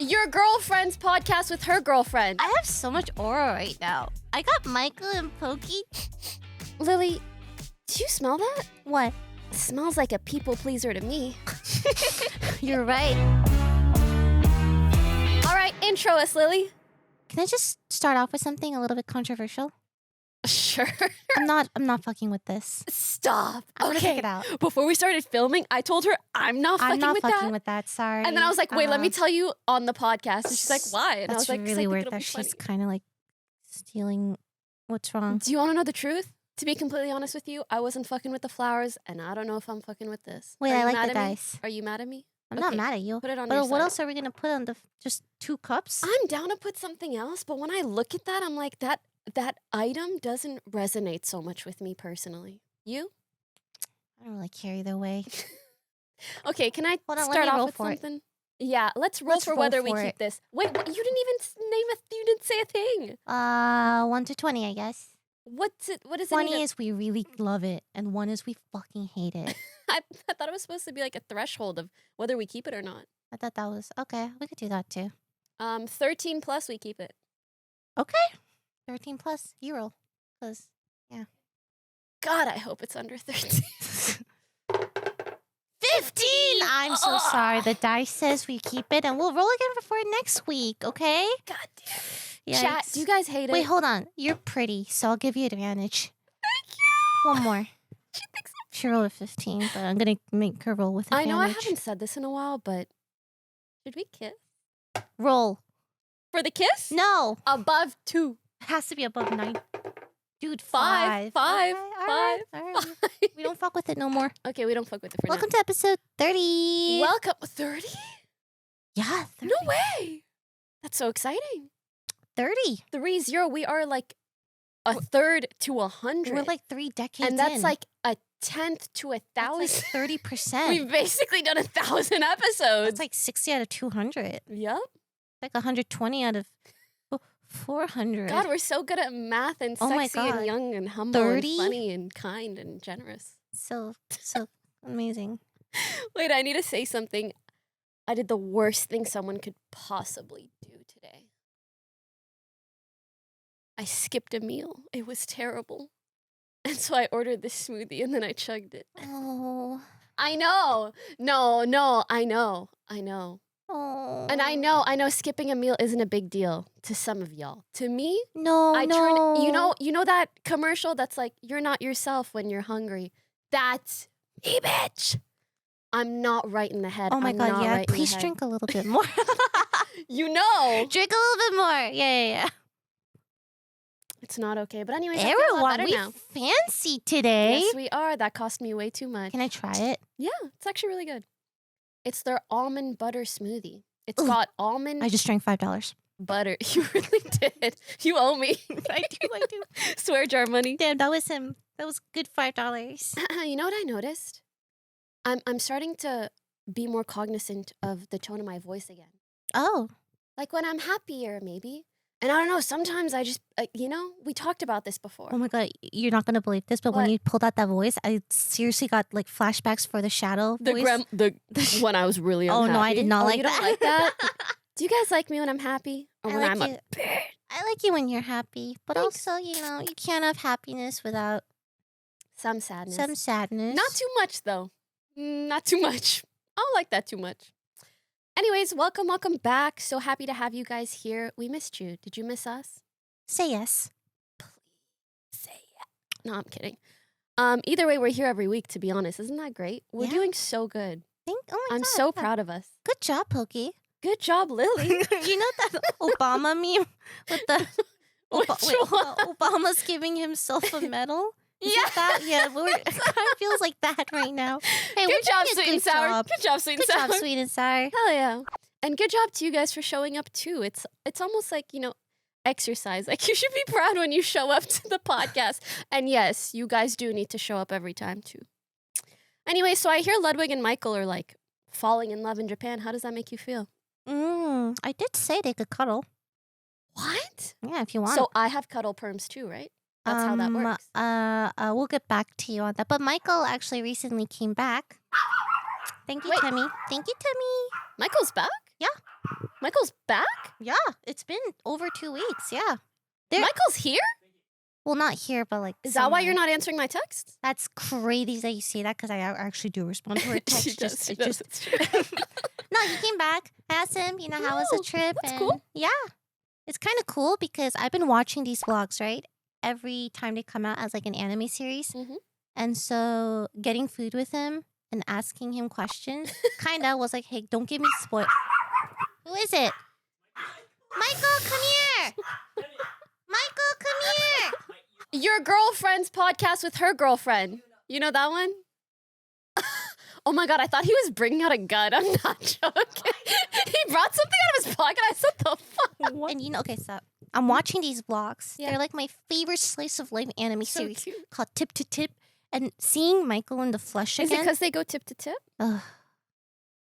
your girlfriend's podcast with her girlfriend. I have so much aura right now. I got Michael and Poki. Lily, do you smell that? What? It smells like a people pleaser to me. You're right. All right, intro us, Lily. Can I just start off with something a little bit controversial? Sure. I'm not fucking with this. Stop. I'm gonna take it out. Before we started filming, I told her I'm not fucking with that. Sorry. And then I was like, wait, let me tell you on the podcast. And she's like, why? And That's I was like, really weird that she's kind of like stealing. What's wrong? Do you want to know the truth? To be completely honest with you, I wasn't fucking with the flowers, and I don't know if I'm fucking with this. Wait, I like the dice. Are you mad at me? I'm not mad at you. Put it on but your what side. else are we gonna put on the just 2 cups? I'm down to put something else, but when I look at that, I'm like, that item doesn't resonate so much with me personally. You? I don't really care either way. Okay, can I Hold on, start off with for something? Yeah, let's roll for whether we keep this. Wait, you didn't even you didn't say a thing. 1 to 20, I guess. What's it? What is it? 20 is we really love it, and 1 is we fucking hate it. I thought it was supposed to be like a threshold of whether we keep it or not. I thought that was okay. We could do that too. 13 plus, we keep it. Okay, 13 plus. You roll, cause yeah. God, I hope it's under 13. 15! I'm so sorry. The dice says we keep it, and we'll roll again before next week, okay? God damn. Yikes. Chat, do you guys hate it? Wait, hold on. You're pretty, so I'll give you advantage. Thank you. One more. She thinks She rolled a 15, but I'm gonna make her roll with advantage. I know I haven't said this in a while, but should we kiss? Roll. For the kiss? No. Above 2. It has to be above 9. Dude, 5. 5. Okay, 5. all right. We don't fuck with it no more. Okay, we don't fuck with it for Welcome to episode 30. Welcome. 30? Yeah, 30. No way. That's so exciting. 30. 30. We are like a third to 100. We're like 3 decades and that's in. like a 10th to 1,000. That's like 30%. We've basically done 1,000 episodes. That's like 60 out of 200. Yep. Like 120 out of 400. God, we're so good at math and Oh my sexy God. and young and humble 30? and funny and kind and generous. So amazing. Wait, I need to say something. I did the worst thing someone could possibly do today. I skipped a meal. It was terrible. And so I ordered this smoothie and then I chugged it. Oh. I know. No, I know. Oh. And I know skipping a meal isn't a big deal to some of y'all. To me, No, you know that commercial that's like, you're not yourself when you're hungry. That's me, bitch. I'm not right in the head. Oh my I'm God, not yeah. right in the Please head. drink a little bit more. You know. Drink a little bit more. Yeah. It's not okay. But anyways, I feel a lot Everyone, better we now. fancy today. Yes, we are. That cost me way too much. Can I try it? Yeah, it's actually really good. It's their almond butter smoothie. It's Ooh. got almond I just drank $5. butter. You really did. You owe me. I do. Swear jar money. Damn, that was him. That was good $5. You know what I noticed? I'm starting to be more cognizant of the tone of my voice again. Oh. Like when I'm happier, maybe. And I don't know, sometimes I just, we talked about this before. Oh my God, you're not gonna believe this, but when you pulled out that voice, I seriously got like flashbacks for the shadow voice. When I was really unhappy. Oh no, I did not like you that. Don't like that? Do you guys like me when I'm happy? Or when I'm a bitch? I like you when you're happy, but Thanks. also, you can't have happiness without Some sadness. some sadness. Not too much, though. Not too much. I don't like that too much. Anyways, welcome back. So happy to have you guys here. We missed you. Did you miss us? Say yes. Please say yes. No, I'm kidding. Either way, we're here every week, to be honest. Isn't that great? We're Yeah. doing so good. Oh my I'm God, so yeah. proud of us. Good job, Poki. Good job, Lily. You know that Obama meme with the Which one? Obama's giving himself a medal? Is Yeah. it that? Yeah, it kind of feels like that right now. Hey, Good job, doing a sweet good and sour. job. Good job, sweet and Good sour. job, sweet and sour. Hell yeah. And good job to you guys for showing up too. It's almost like, exercise. Like you should be proud when you show up to the podcast. And yes, you guys do need to show up every time too. Anyway, so I hear Ludwig and Michael are like falling in love in Japan. How does that make you feel? I did say they could cuddle. What? Yeah, if you want. So I have cuddle perms too, right? That's how that works. We'll get back to you on that. But Michael actually recently came back. Thank you, Wait. Timmy. Thank you, Timmy. Michael's back? Yeah. Michael's back? Yeah, it's been over 2 weeks. Yeah. There- Michael's here? Well, not here, but like. Is that why you're somewhere. not answering my texts? That's crazy that you say that because I actually do respond to her text. She does, just, she it does, just. it's true. No, he came back. I asked him, how was the Oh, trip? that's and cool. Yeah, it's kind of cool because I've been watching these vlogs, right? Every time they come out as like an anime series. Mhm. And so getting food with him and asking him questions kind of was like, hey, don't give me spoil. Who is it? Michael, come here. Michael, come here. Your girlfriend's podcast with her girlfriend. You know that one? Oh my god, I thought he was bringing out a gun. I'm not joking. He brought something out of his pocket. I said, the fuck? What? And okay, so I'm watching these vlogs. Yeah. They're like my favorite slice of life anime So series cute. called Tip to Tip. And seeing Michael in the flesh Is it again. because they go tip to tip?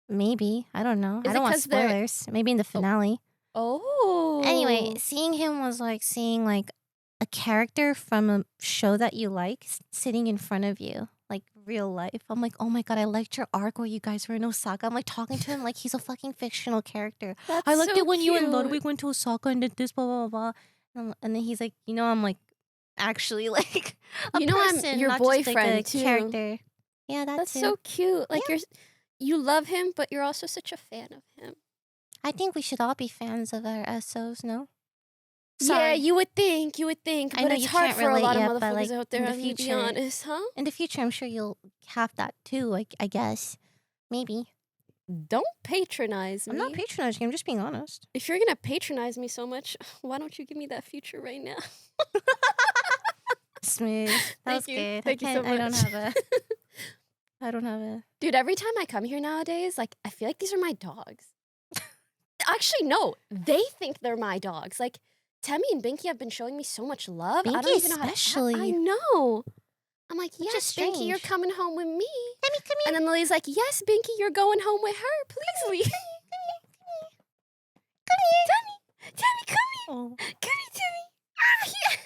Maybe. I don't know. Is I it don't want 'cause they're- spoilers. Maybe in the finale. Oh. Anyway, seeing him was like seeing like a character from a show that you like sitting in front of you, like real life. I'm like, oh my god, I liked your arc where you guys were in Osaka. I'm like talking to him like he's a fucking fictional character. That's I liked so it when you and cute. Ludwig went to Osaka and did this, blah blah blah. And then he's like, I'm like actually like a I'm person, your not boyfriend just like a too. character. Yeah, That's too. so cute. Like you love him, but you're also such a fan of him. I think we should all be fans of our SOs, no? Yeah, Sorry. you would think, I but know it's you hard can't for a relate lot of yet, but, motherfuckers like, out in there. the I'm gonna be future- honest, huh? In the future, I'm sure you'll have that too, like, I guess. Maybe. Don't patronize me. I'm not patronizing, I'm just being honest. If you're gonna patronize me so much, why don't you give me that future right now? Smooth. That Thank was you. good. Thank you so I don't much. have a... I don't have a... Dude, every time I come here nowadays, like, I feel like these are my dogs. Actually, no, they think they're my dogs. Like, Temmie and Binky have been showing me so much love. I Binky don't even know how to especially. I know. I'm like, Which is yes, Binky, you're strange. coming home with me. Temmie, come And then Lily's like, yes, Binky, you're going home with her. Please leave. Temmie, come here. Oh, Come here, Temmie. Ah, yeah.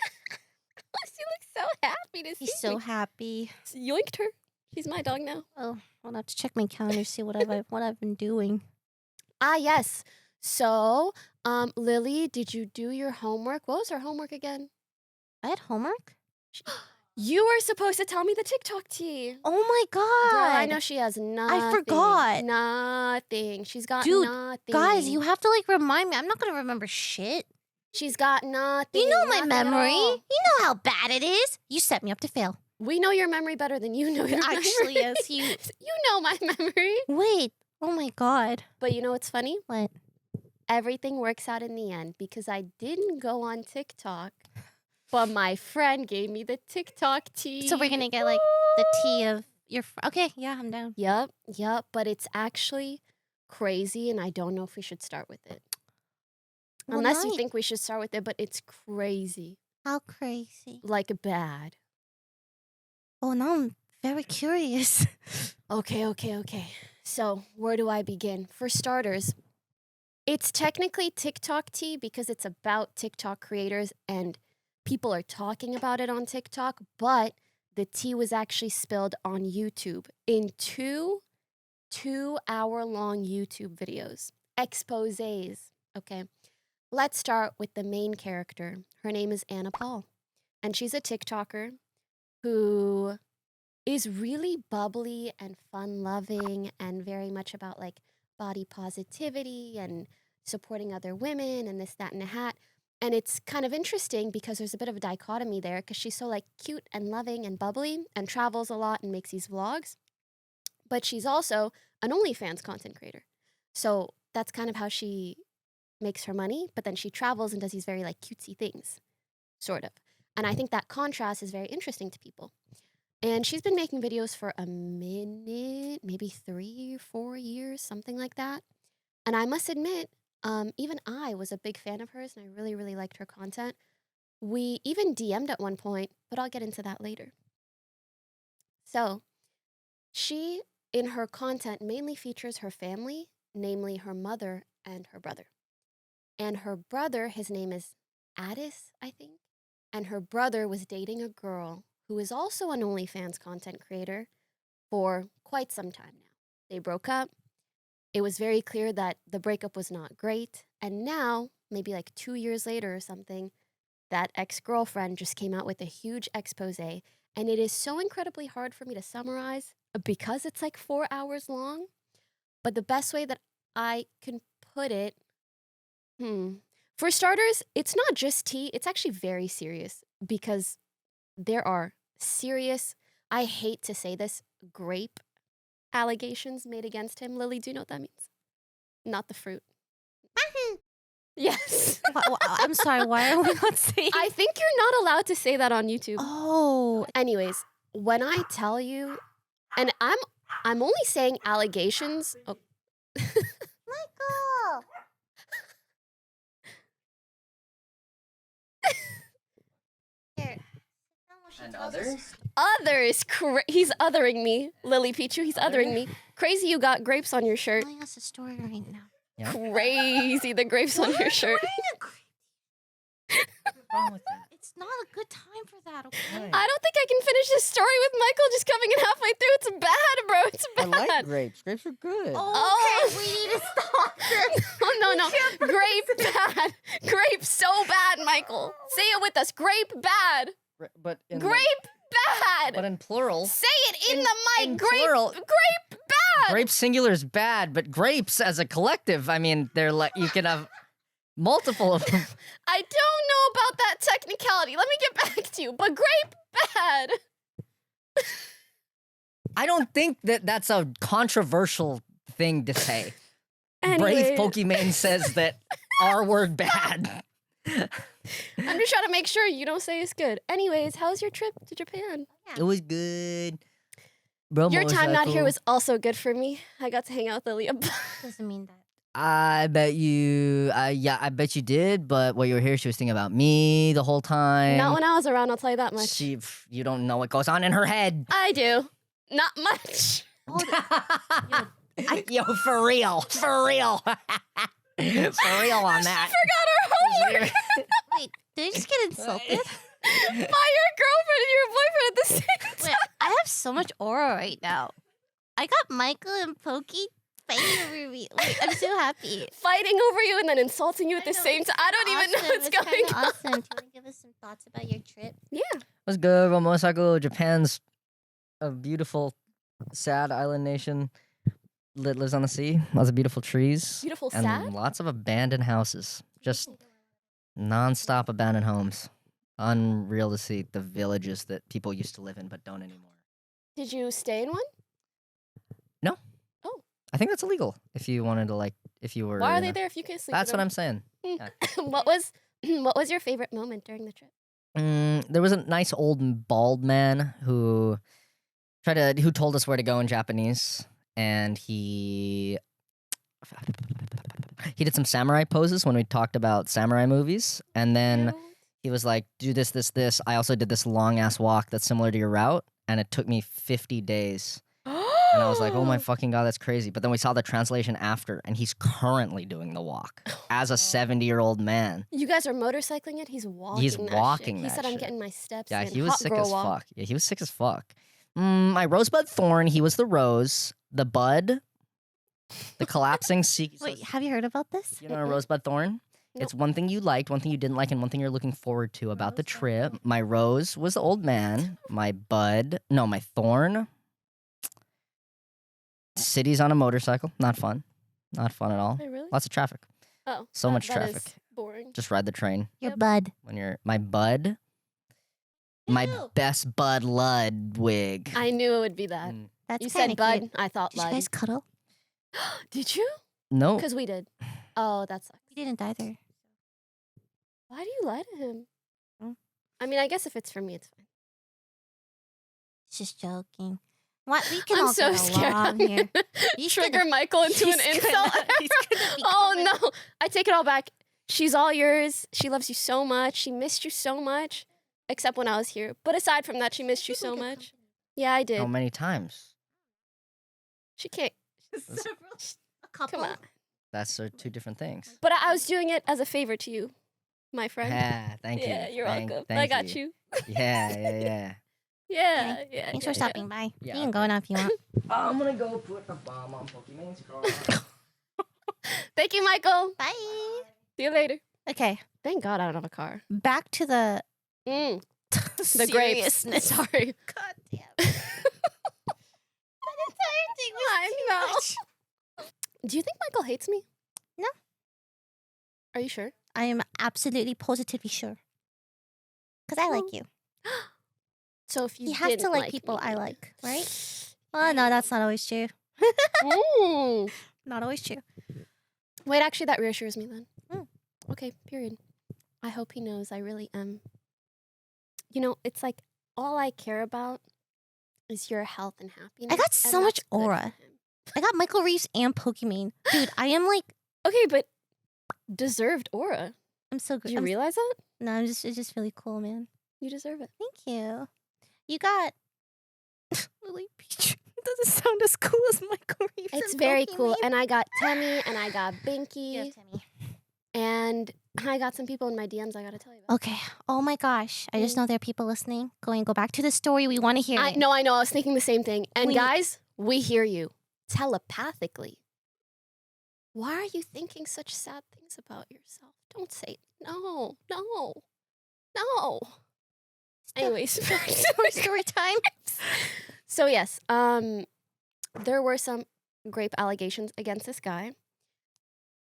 She looks so happy to see he's so me. happy. Yoinked her. She's my dog now. Oh, I'll have to check my calendar to see what I've been doing. Ah, yes. So, Lily, did you do your homework? What was her homework again? I had homework? You were supposed to tell me the TikTok tea. Oh my god. Girl, I know she has nothing. forgot. Nothing. She's got Dude, nothing. Guys, you have to like remind me. I'm not gonna remember shit. She's got nothing. You know my nothing at memory. all. You know how bad it is. You set me up to fail. We know your memory better than you know your Actually, memory. yes, you. You know my memory. Wait. Oh my god. But you know what's funny? What? Everything works out in the end because I didn't go on TikTok, but my friend gave me the TikTok tea. So we're gonna get like the tea of your. Okay, yeah, I'm down. Yep. But it's actually crazy, and I don't know if we should start with it. Well, Unless you nice. think we should start with it, but it's crazy. How crazy. Like bad. Oh, now I'm very curious. Okay. So, where do I begin? For starters, it's technically TikTok tea because it's about TikTok creators and people are talking about it on TikTok, but the tea was actually spilled on YouTube in two 2-hour-long YouTube videos, exposés. Okay. Let's start with the main character. Her name is Anna Paul, and she's a TikToker who is really bubbly and fun-loving and very much about like body positivity and supporting other women and this, that, and a hat. And it's kind of interesting because there's a bit of a dichotomy there because she's so like cute and loving and bubbly and travels a lot and makes these vlogs. But she's also an OnlyFans content creator. So that's kind of how she makes her money. But then she travels and does these very like cutesy things, sort of. And I think that contrast is very interesting to people. And she's been making videos for a minute, maybe 3 or 4 years, something like that. And I must admit, even I was a big fan of hers and I really, really liked her content. We even DM'd at one point, but I'll get into that later. So she, in her content, mainly features her family, namely her mother and her brother. And her brother, his name is Addis, I think. And her brother was dating a girl who is also an OnlyFans content creator for quite some time now. They broke up. it was very clear that the breakup was not great. And now, maybe like 2 years later or something, that ex-girlfriend just came out with a huge expose. And it is so incredibly hard for me to summarize because it's like 4 hours long. But the best way that I can put it, for starters, it's not just tea. It's actually very serious because there are serious, I hate to say this, grape allegations made against him. Lily, do you know what that means? Not the fruit. Yes. I'm sorry, why are we not saying? I think you're not allowed to say that on YouTube. Oh. Anyways, when I tell you, and I'm only saying allegations. Oh. Michael! Here. And others? Others. He's othering me. Lily Pichu, he's othering me. Crazy you got grapes on your shirt. Telling us a story right now. Yeah. Crazy the grapes on your shirt. What's wrong with that? It's not a good time for that, okay? Why? I don't think I can finish this story with Michael just coming in halfway through. It's bad, bro. It's I bad. like grapes. Grapes are good. Oh. Okay, we need to stop this. Oh, no. Grape bad. Grape so bad, Michael. Say it with us. Grape bad. But in Grape bad. but in plural. Say it in the mic. in Grape. plural. Grape bad. Grape singular is bad, but grapes as a collective, I mean, they're like you can have multiple of them. I don't know about that technicality. Let me get back to you. But grape bad. I don't think that that's a controversial thing to say. Anyway. Brave Pokemon says that R word bad. I'm just trying to make sure you don't say it's good. Anyways, how's your trip to Japan? It was good. Bro, Your time not here motorcycle. was also good for me. I got to hang out with Lilia. Doesn't mean that. I bet you, I bet you did. But while you were here, she was thinking about me the whole time. Not when I was around, I'll tell you that much. You don't know what goes on in her head. I do. Not much. Yo, for real, for real, for real on that. Forgot her homework Wait, did I just get insulted? by your girlfriend and your boyfriend at the same time. Wait, I have so much aura right now. I got Michael and Poki fighting over me. Wait, I'm so happy. Fighting over you and then insulting you at the same time. I don't even know what's It's going kinda on. awesome. Do you want to give us some thoughts about your trip? Yeah. What's good, bro? Motorcycle. Japan's a beautiful, sad island nation. Lives on the sea. Lots of beautiful trees. Beautiful, and sad? lots of abandoned houses. Just non-stop abandoned homes. Unreal to see the villages that people used to live in but don't anymore. Did you stay in one? No. Oh. I think that's illegal if you wanted to, like, if you were. Why are in they a- there if you can't sleep? That's with what I'm saying. them? yeah. what was your favorite moment during the trip? There was a nice old bald man who told us where to go in Japanese, and he did some samurai poses when we talked about samurai movies, and then Cute. he was like, "Do this, this, this." I also did this long ass walk that's similar to your route, and it took me 50 days. And I was like, "Oh my fucking god, that's crazy!" But then we saw the translation after, and he's currently doing the walk as a 70-year-old man. You guys are motorcycling it? He's walking He's that walking shit. He that said, I'm shit. getting my steps Yeah, in. he was Hot sick girl as walk. fuck. Yeah, he was sick as fuck. My rosebud thorn, he was the rose. The bud, the collapsing sea. Wait, have you heard about this? You know a rosebud thorn? It's one thing you liked, one thing you didn't like, and one thing you're looking forward to about the trip. My rose was the old man. My thorn. Cities on a motorcycle. Not fun. Not fun at all. Wait, really? Lots of traffic. Oh, So much that traffic. is boring. Just ride the train. Your Yep. bud. When you're my bud. My Ew. best Bud Ludwig. I knew it would be that. Mm, That's You kinda said bud. cute. I thought Did you lud. guys cuddle? Did you? No. Because we did. Oh, that sucks. We didn't either. Why do you lie to him? Hmm? I mean, I guess if it's for me, it's fine. Just joking. What? We can I'm all so get scared. along here. He's Trigger gonna- Michael into an he's insult. gonna- he's gonna be Oh coming. no! I take it all back. She's all yours. She loves you so much. She missed you so much. Except when I was here. But aside from that, she missed you so much. Yeah, I did. How many times? She can't. A couple. Come on. That's two different things. But I was doing it as a favor to you, my friend. Yeah, thank you. Yeah, you're Thank- welcome. thank I got you. Yeah, yeah, yeah. Yeah, yeah. Thanks yeah, for stopping by. Yeah, You can go now if you want. I'm gonna go put a bomb on Pokemon's car. Thank you, Michael. Bye. See you later. Okay, Thank God I don't have a car. back to the The grapes. seriousness. Sorry. God damn. That entire thing was I too know. much. Do you think Michael hates me? No. Are you sure? I am absolutely positively sure. Because I like you. So if you He has to didn't like people me, I like, right? Oh, no, that's not always true. Mm. Not always true. Wait, actually, that reassures me then. Mm. Okay, period. I hope he knows I really am. You know, it's like all I care about is your health and happiness. I got and so much that's good for aura. him. I got Michael Reeves and Pokimane. Dude, I am like, Okay, but deserved aura. I'm so good. Do you realize that? No, it's just really cool, man. You deserve it. Thank you. You got Lily Peach. It doesn't sound as cool as Michael Reeves. It's and very cool. Pokimane. And I got Temmie and I got You Binky. have Timmy. And I got some people in my DMs I gotta tell you about. Okay. Oh my gosh. I just know there are people listening. Go back to the story. We want to hear I it. know. I was thinking the same thing. And We- guys, we hear you telepathically. Why are you thinking such sad things about yourself? Don't say no. Anyways, back to Story time. So yes, there were some grape allegations against this guy.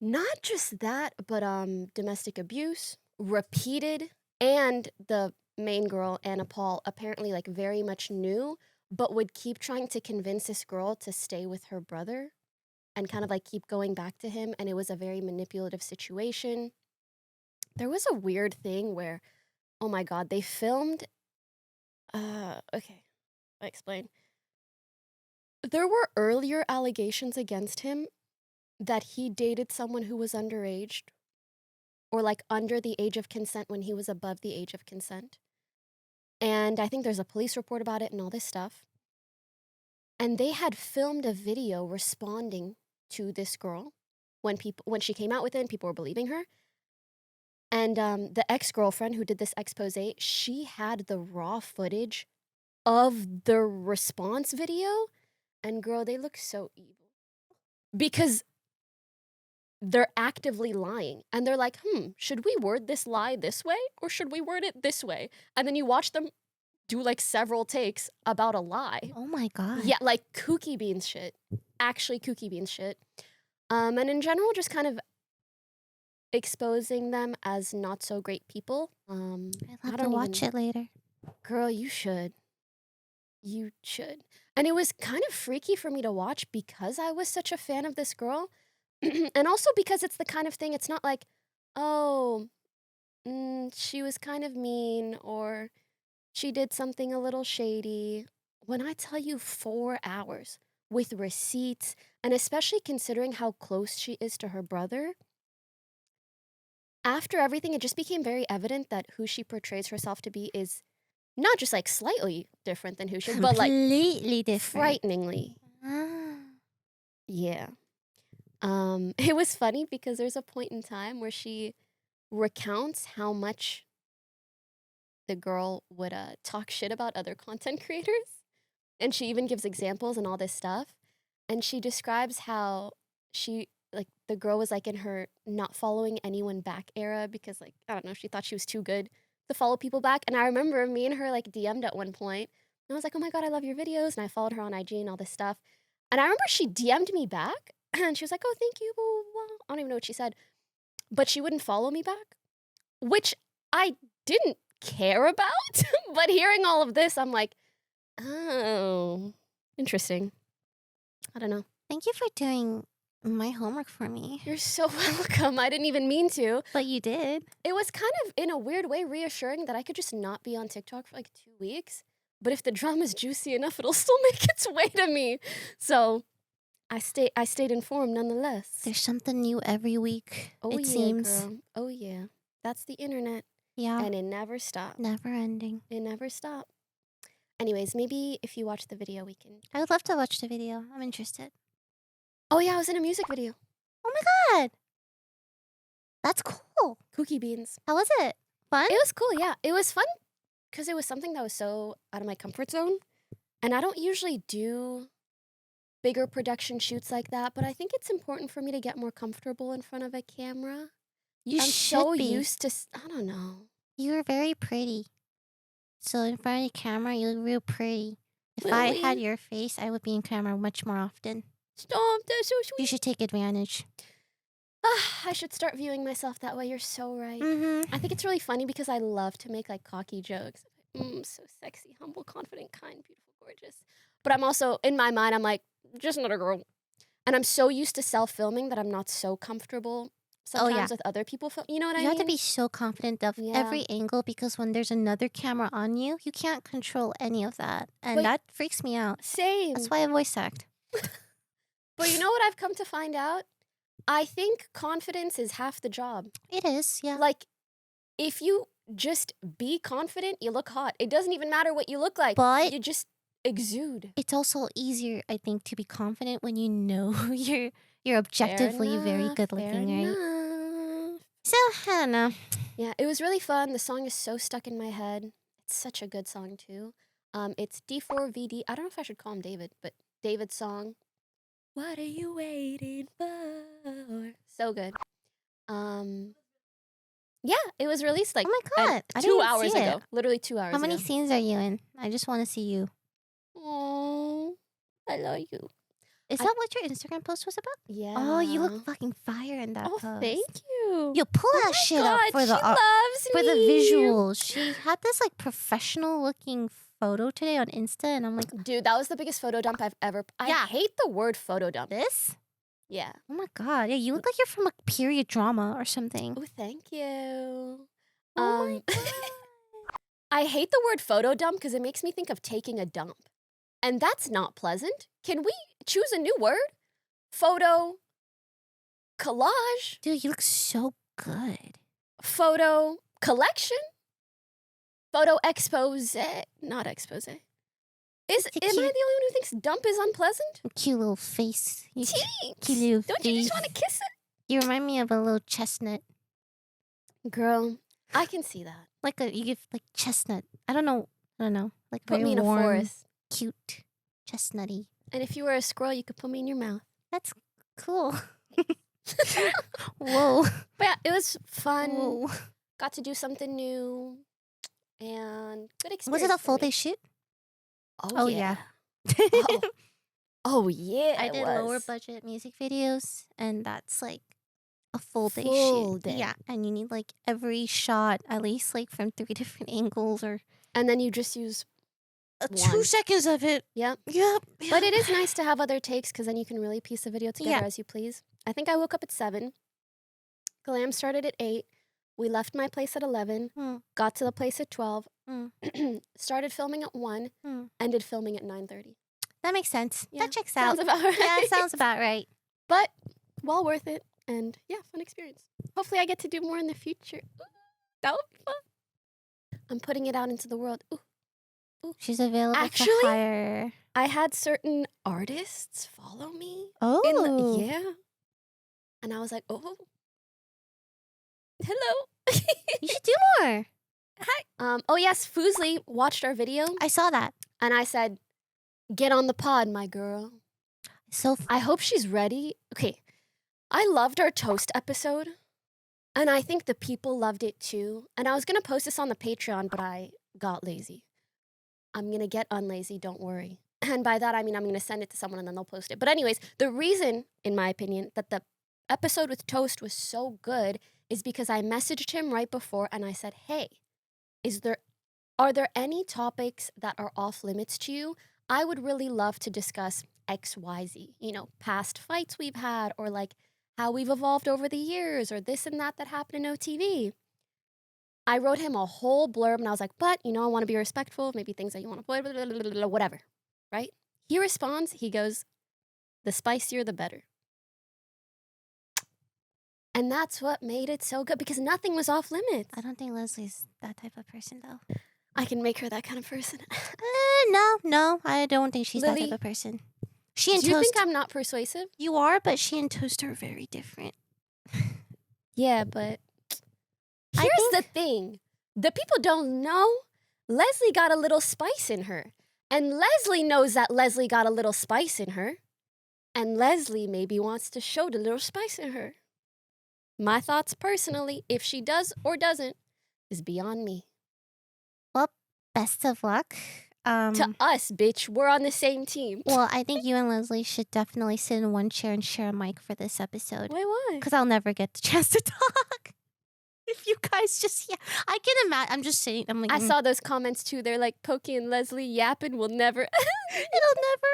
Not just that, but domestic abuse, repeated, and the main girl, Anna Paul, apparently like very much knew, but would keep trying to convince this girl to stay with her brother and kind of like keep going back to him. And it was a very manipulative situation. There was a weird thing where, oh my God, they filmed. Okay, I explain. There were earlier allegations against him that he dated someone who was underage or like under the age of consent when he was above the age of consent. And I think there's a police report about it and all this stuff. And they had filmed a video responding to this girl when she came out with it and people were believing her. And the ex-girlfriend who did this expose, she had the raw footage of the response video. And girl, they look so evil. Because they're actively lying. And they're like, should we word this lie this way? Or should we word it this way? And then you watch them do like several takes about a lie. Oh my God. Yeah, like kooky beans shit. Actually kooky beans shit. And in general, just kind of exposing them as not so great people. I'll have to watch it later. Girl, you should. You should. And it was kind of freaky for me to watch because I was such a fan of this girl. And also because it's the kind of thing, it's not like, oh, she was kind of mean or she did something a little shady. When I tell you 4 hours with receipts, and especially considering how close she is to her brother, after everything, it just became very evident that who she portrays herself to be is not just like slightly different than who she is, but like completely different. frighteningly. Yeah. It was funny because there's a point in time where she recounts how much the girl would talk shit about other content creators. And she even gives examples and all this stuff. And she describes how she, like, the girl was like in her not following anyone back era because, like, I don't know, she thought she was too good to follow people back. And I remember me and her, like, DM'd at one point. And I was like, oh my God, I love your videos. And I followed her on IG and all this stuff. And I remember she DM'd me back. And she was like, oh, thank you. Blah, blah, blah. I don't even know what she said. But she wouldn't follow me back, which I didn't care about. But hearing all of this, I'm like, oh, interesting. I don't know. Thank you for doing my homework for me. You're so welcome. I didn't even mean to. But you did. It was kind of, in a weird way, reassuring that I could just not be on TikTok for like 2 weeks. But if the drama's juicy enough, it'll still make its way to me. So I stayed informed nonetheless. There's something new every week, Oh, it yeah, seems. girl. Oh, yeah. That's the internet. Yeah. And it never stops. Never ending. It never stops. Anyways, maybe if you watch the video, we can... I would love to watch the video. I'm interested. Oh, yeah, I was in a music video. Oh my God. That's cool. Kooky Beans. How was it? Fun? It was cool, yeah. It was fun because it was something that was so out of my comfort zone. And I don't usually do bigger production shoots like that, but I think it's important for me to get more comfortable in front of a camera. You I'm should so be. used to, I don't know. You're very pretty. So in front of the camera, you look real pretty. If I had Really? your face, I would be in camera much more often. Stop, that's so You sweet. should take advantage. I should start viewing myself that way. You're so right. Mm-hmm. I think it's really funny because I love to make like cocky jokes. So sexy, humble, confident, kind, beautiful, gorgeous. But I'm also, in my mind, I'm like, just another girl. And I'm so used to self-filming that I'm not so comfortable sometimes with other people. You know what I You mean? have to be so confident of Yeah. every angle because when there's another camera on you, you can't control any of that. And But- that freaks me out. Same. That's why I voice act. But you know what I've come to find out? I think confidence is half the job. It is, yeah. Like, if you just be confident, you look hot. It doesn't even matter what you look like. But- you just exude. It's also easier, I think, to be confident when you know you're objectively very good looking, right? Right? So, I don't know. Yeah, it was really fun. The song is so stuck in my head. It's such a good song too. It's D4VD. I don't know if I should call him David, but David's song. What are you waiting for? So good. Yeah, it was released like Oh my god, I 2 didn't even hours see ago. it. Literally 2 hours How many ago. scenes are you in? I just want to see you. Oh, I love you. Is I- that what your Instagram post was about? Yeah. Oh, you look fucking fire in that Oh, post. thank you. Yo, pull Oh that my shit God, up for the she loves for the me. visuals. She had this like professional looking photo today on Insta, and I'm like, Dude, that was the biggest photo dump I've ever. I Yeah. hate the word photo dump. this? Yeah. Oh my god, yeah, you look like you're from a period drama or something. Oh, thank you. Oh my god. I hate the word photo dump because it makes me think of taking a dump. And that's not pleasant. Can we choose a new word? Photo collage, Dude, you look so good. photo collection, photo expose. Not expose. Am I It's the a only cute- one who thinks dump is unpleasant? Cute little face. You, Thanks. cute little Don't you just face. want to kiss You remind me of a little chestnut. it? Girl, I can see that. Like you give like chestnut. I don't know. Like Put very me in a warm, forest. cute, chestnutty. And if you were a squirrel, you could put me in your mouth. That's cool. Whoa. But yeah, it was fun. Whoa. Got to do something new. And good experience. Was it a for full me. day shoot? Oh, yeah. Oh, yeah. I it did was. lower budget music videos, and that's like a full day Full shoot. day. Yeah, and you need like every shot at least like from 3 different angles or And then you just use. 2 One. seconds of it. Yep. Yep. But it is nice to have other takes because then you can really piece the video together Yeah. as you please. I think I woke up at 7. Glam started at 8. We left my place at 11. Mm. Got to the place at 12. Mm. Started filming at 1. Mm. Ended filming at 9:30. That makes sense. Yeah, That checks out. Sounds about right. Yeah, sounds about right. But well worth it. And yeah, fun experience. Hopefully I get to do more in the future. Ooh, that would be fun. I'm putting it out into the world. Ooh. She's available Actually- for hire. I had certain artists follow me. Oh. Yeah. And I was like, oh. Hello. You should do more. Hi. Oh yes, Fuslie watched our video I saw that. and I said, get on the pod, my girl. So I hope she's ready. Okay. I loved our toast episode. And I think the people loved it too. And I was gonna post this on the Patreon, but I got lazy. I'm gonna get unlazy, don't worry. And by that I mean I'm gonna send it to someone and then they'll post it. But anyways, the reason, in my opinion, that the episode with Toast was so good is because I messaged him right before and I said, hey, are there any topics that are off limits to you? I would really love to discuss XYZ, past fights we've had or like how we've evolved over the years or this and that happened in OTV. I wrote him a whole blurb and I was like, but, I want to be respectful of maybe things that you want to avoid, blah, blah, blah, blah, blah, whatever, right? He responds, he goes, the spicier, the better. And that's what made it so good because nothing was off limits. I don't think Leslie's that type of person though. I can make her that kind of person. No, I don't think she's that Lily, type of person. She and Do you Toast, think I'm not persuasive? you are, but she and Toast are very different. Yeah, but I here's the think- thing. The people don't know Leslie got a little spice in her. And Leslie knows that Leslie got a little spice in her. And Leslie maybe wants to show the little spice in her. My thoughts personally, if she does or doesn't, is beyond me. Well, best of luck. To us, bitch, we're on the same team. Well, I think you and Leslie should definitely sit in one chair and share a mic for this episode. Wait, why? Because I'll never get the chance to talk. If you guys just, I can imagine. I'm just saying. I'm like, I saw those comments too. They're like, Poki and Leslie yapping will never. it'll never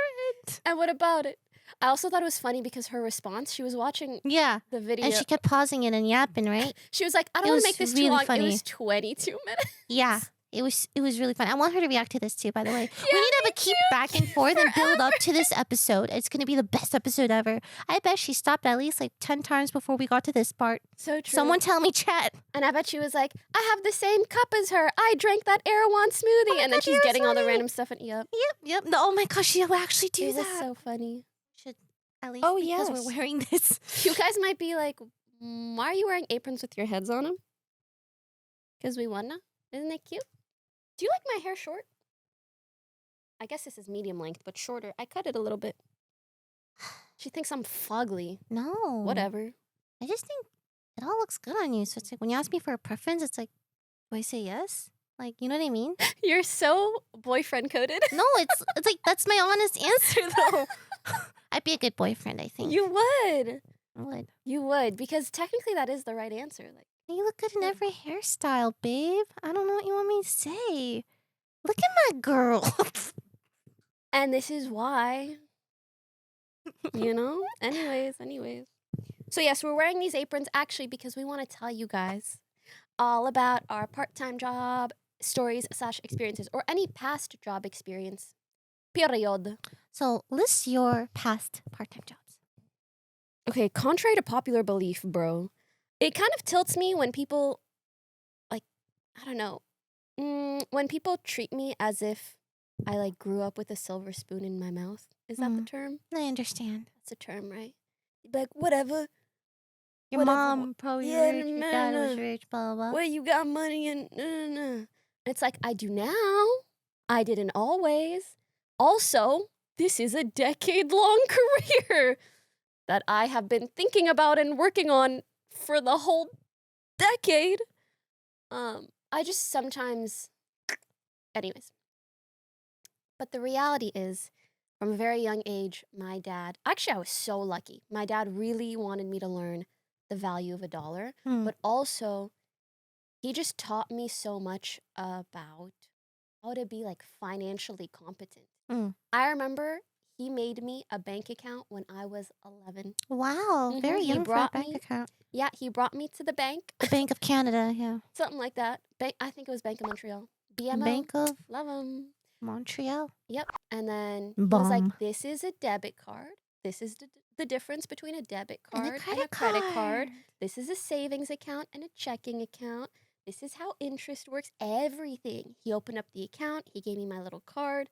end. And what about it? I also thought it was funny because her response, she was watching Yeah. the video. And she kept pausing it and yapping, right? She was like, I don't It want was to make this really too long. funny. It was 22 minutes. Yeah. It was really fun. I want her to react to this too, by the way. Yeah, We need to have me a keep too. back and forth and build up to this episode. It's going to be the best episode ever. I bet she stopped at least like 10 times before we got to this part. So true. Someone tell me, chat. And I bet she was like, I have the same cup as her. I drank that Erewhon smoothie. my And then God, she's getting all the Erewhon. random stuff. And yep. Yep. No, oh my gosh, she will actually do It was that. so funny. Should at least Oh, because yes. we're wearing this. You guys might be like, why are you wearing aprons with your heads on them? Because we wanna. Isn't it cute? Do you like my hair short? I guess this is medium length, but shorter. I cut it a little bit. She thinks I'm fugly. No. Whatever. I just think it all looks good on you. So it's like when you ask me for a preference, it's like, do I say yes? Like, you know what I mean? You're so boyfriend coded. No, it's like that's my honest answer though. I'd be a good boyfriend, I think. You would. I would. You would, because technically that is the right answer. Like, You look good in Yeah. every hairstyle, babe. I don't know what you want me to say. Look at my girl. and this is why. Anyways. So yes, we're wearing these aprons actually because we want to tell you guys all about our part-time job stories / experiences or any past job experience. Period. So list your past part-time jobs. Okay, contrary to popular belief, bro, it kind of tilts me when people, like, I don't know, when people treat me as if I, like, grew up with a silver spoon in my mouth. Is that the term? I understand. That's a term, right? Like, whatever. Your Whatever. mom probably Yeah, rich, your dad was nah. rich, blah, blah, blah. Where you got money and It's like, I do now. I didn't always. Also, this is a decade-long career that I have been thinking about and working on for the whole decade. I just sometimes... Anyways. But the reality is, from a very young age, my dad... Actually, I was so lucky. My dad really wanted me to learn the value of $1, but also he just taught me so much about how to be like financially competent. I remember he made me a bank account when I was 11. Wow, very He young for a brought bank me- account. Yeah, he brought me to the bank. The Bank of Canada, yeah. Something like that. I think it was Bank of Montreal. BMO. Bank of Love him. Montreal. Yep. And then he was Bomb. like, this is a debit card. This is the difference between a debit And card and a credit card. This is a savings account and a checking account. This is how interest works. Everything. He opened up the account. He gave me my little card.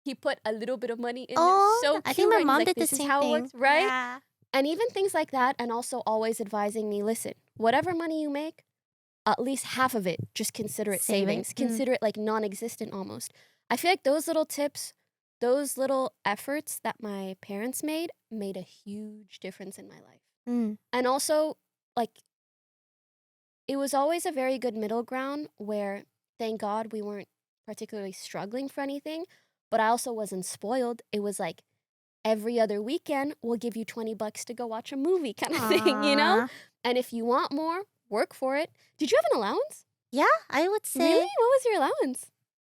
He put a little bit of money in Oh, it. So cute. I think my He's mom like, did the this is same how thing. it works, right? Yeah. And even things like that, and also always advising me, listen, whatever money you make, at least half of it, just consider it Save it. savings. Consider it like non-existent almost. I feel like those little tips, those little efforts that my parents made a huge difference in my life. And also, like, it was always a very good middle ground where, thank God, we weren't particularly struggling for anything, but I also wasn't spoiled. It was like, every other weekend, we'll give you $20 to go watch a movie kind of thing, you know? Aw. And if you want more, work for it. Did you have an allowance? Yeah, I would say. Really? What was your allowance?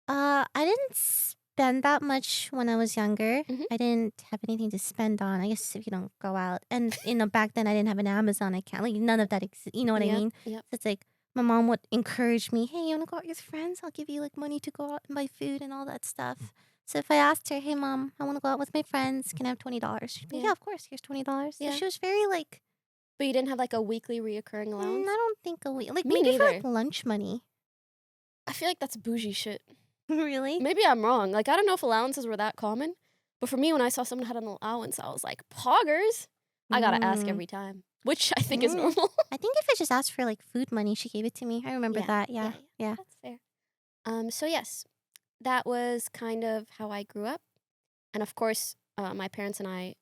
I didn't spend that much when I was younger. Mhm. I didn't have anything to spend on. I guess if you don't go out. And, back then I didn't have an Amazon account. Like, none of that exists. You know what I mean? Yep. So it's like, my mom would encourage me, hey, you want to go out with friends? I'll give you, like, money to go out and buy food and all that stuff. So if I asked her, hey, Mom, I want to go out with my friends. Can I have $20? She'd be, Yeah. yeah, of course. Here's $20. Yeah. So she was very, like, But you didn't have like a weekly reoccurring I allowance? don't think a week. Like, Me maybe for, like, neither. lunch money. I feel like that's bougie shit. Really? Maybe I'm wrong. Like, I don't know if allowances were that common. But for me, when I saw someone had an allowance, I was like, poggers? I gotta ask every time. Which I think is normal. I think if I just asked for, like, food money, she gave it to me. I remember that. Yeah. That's fair. So yes, that was kind of how I grew up. And of course, my parents and I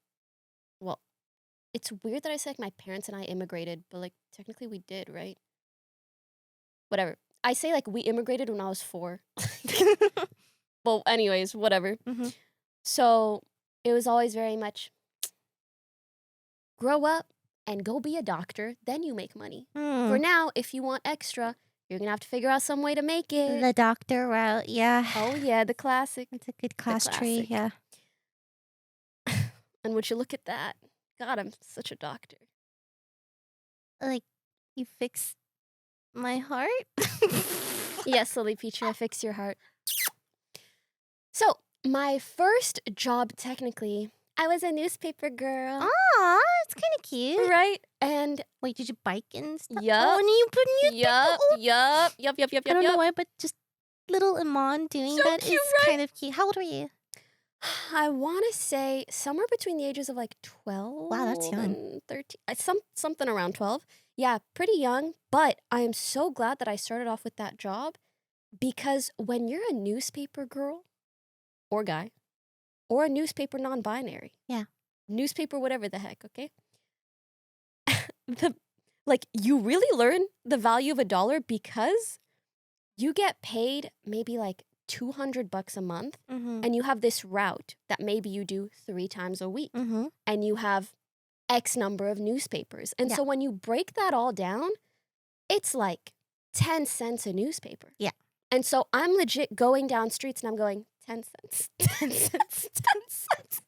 it's weird that I said like my parents and I immigrated, but like technically we did, right? Whatever. I say like we immigrated when I was 4. Well, anyways, whatever. Mhm. So it was always very much grow up and go be a doctor, then you make money. For Mm. now, if you want extra, you're gonna have to figure out some way to make it. The doctor route, yeah. Oh yeah, the classic. It's a good class tree, classic. yeah. And would you look at that? God, I'm such a doctor. Like, you fix my heart? Yes, Lily Peachy, I fix your heart. So, my first job, technically, I was a newspaper girl. Aw, it's kind of cute. Right? And Wait, did you bike and stuff? Yup. Oh, and you put in your yup. I don't know why, but just little Iman doing So that is cute, right? kind of cute. How old were you? I want to say somewhere between the ages of like 12 Wow, that's young. and 13. Something around 12. Yeah, pretty young. But I am so glad that I started off with that job because when you're a newspaper girl or guy or a newspaper non-binary. Yeah. Newspaper whatever the heck, okay? You really learn the value of $1 because you get paid maybe like $200 a month. Mm-hmm. And you have this route that maybe you do 3 times a week. Mm-hmm. And you have X number of newspapers. And so when you break that all down, it's like 10 cents a newspaper. Yeah. And so I'm legit going down streets and I'm going, 10 cents, 10 cents, 10 cents.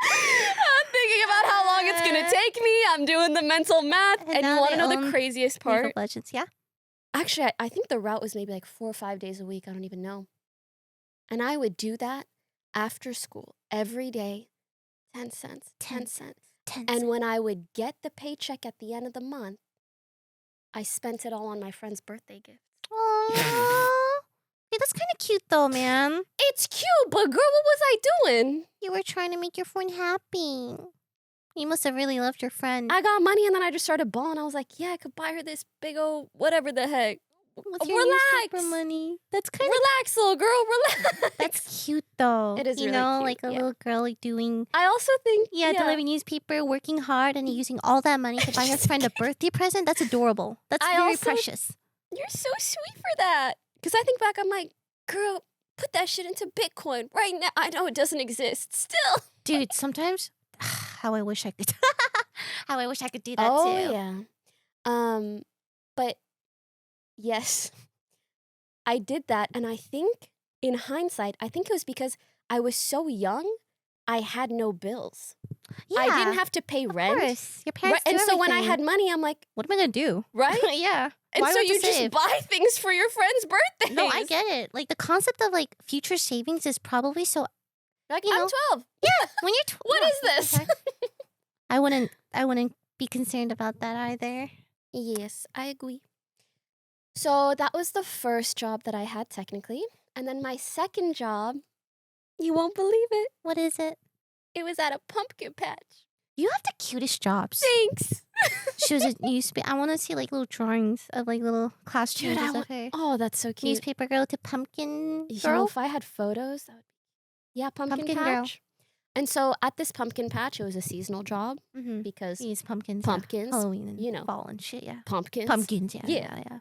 I'm thinking about how long it's going to take me. I'm doing the mental math. And you now want to they know the own craziest League part? of Legends, yeah? Actually, I think the route was maybe like 4 or 5 days a week. I don't even know. And I would do that after school every day, 10 cents, 10 cents. 10 And when I would get the paycheck at the end of the month, I spent it all on my friend's birthday gift. Aww. Hey, that's kind of cute though, man. It's cute, but girl, what was I doing? You were trying to make your friend happy. You must have really loved your friend. I got money and then I just started balling. I was like, yeah, I could buy her this big old whatever the heck. With your Relax. newspaper money. That's kind of Relax, little girl, relax. That's cute though. It is you really know, cute, like a yeah. little girl like doing I also think, delivering newspaper, working hard, and using all that money to buy her friend a birthday present. That's adorable. That's I very also- precious. You're so sweet for that. Because I think back, I'm like, girl, put that shit into Bitcoin right now. I know it doesn't exist still. Dude, sometimes how I wish I could how I wish I could do that Oh, too. yeah. But yes, I did that. And I think in hindsight, I think it was because I was so young, I had no bills. Yeah, I didn't have to pay of rent. course. Your parents And do so when I everything. had money, I'm like, what am I gonna do? right? Yeah. And Why so would you you just save? buy things for your friend's birthdays. No, I get it. Like the concept of like future savings is probably so. Like, you I'm know, 12. Yeah, when you're What is this? okay. I wouldn't be concerned about that either. Yes, I agree. So that was the first job that I had technically. And then my second job, you won't believe it, What is it? it was at a pumpkin patch. You have the cutest jobs. Thanks. She was a newspaper. I want to see like little drawings of like little class Dude, changes of her. Oh, that's so cute. Newspaper girl to pumpkin You know, girl. if I had photos, that would be... Yeah, pumpkin Pumpkin girl. patch. And so at this pumpkin patch, it was a seasonal job Mm-hmm. because These pumpkins. pumpkins, Yeah. Halloween and you know. fall and shit. Yeah. pumpkins. Pumpkins. Yeah. Yeah. Yeah.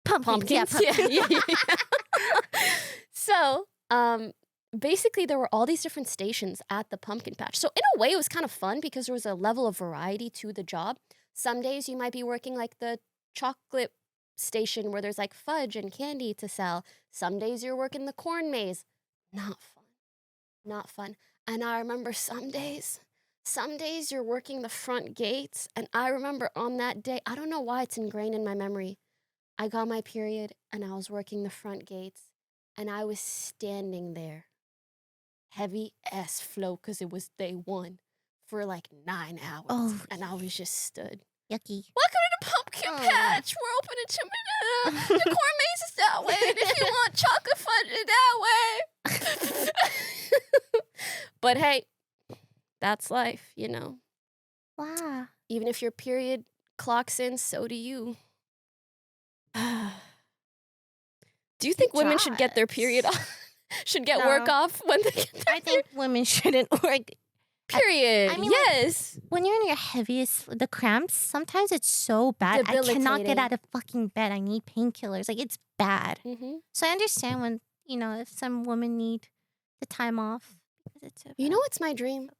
Pumpkins. Yeah. Pumpkins. Pumpkins. Yeah. So, basically, there were all these different stations at the pumpkin patch. So, in a way, it was kind of fun because there was a level of variety to the job. Some days you might be working like the chocolate station where there's like fudge and candy to sell. Some days you're working the corn maze. Not fun. Not fun. And I remember some days you're working the front gates. And I remember on that day, I don't know why it's ingrained in my memory. I got my period and I was working the front gates and I was standing there, heavy ass flow because it was day 1 for like 9 hours. Oh, and I was just stood. Yucky. Welcome to the pumpkin Oh. patch. We're open until midnight. The corn maze is that way. And if you want chocolate fudge, it's that way. But hey, that's life, you know. Wow. Even if your period clocks in, so do you. Do you think women should get their period jobs. off? Should get work No. off when they get their I think women shouldn't work Period. I mean, like, yes. when you're in your heaviest, the cramps, sometimes it's so bad. I cannot get Debilitating. out of fucking bed. I need painkillers. Like, it's bad. hmm So I understand when, if some women need the time off. Because it's so You bad. know what's my dream?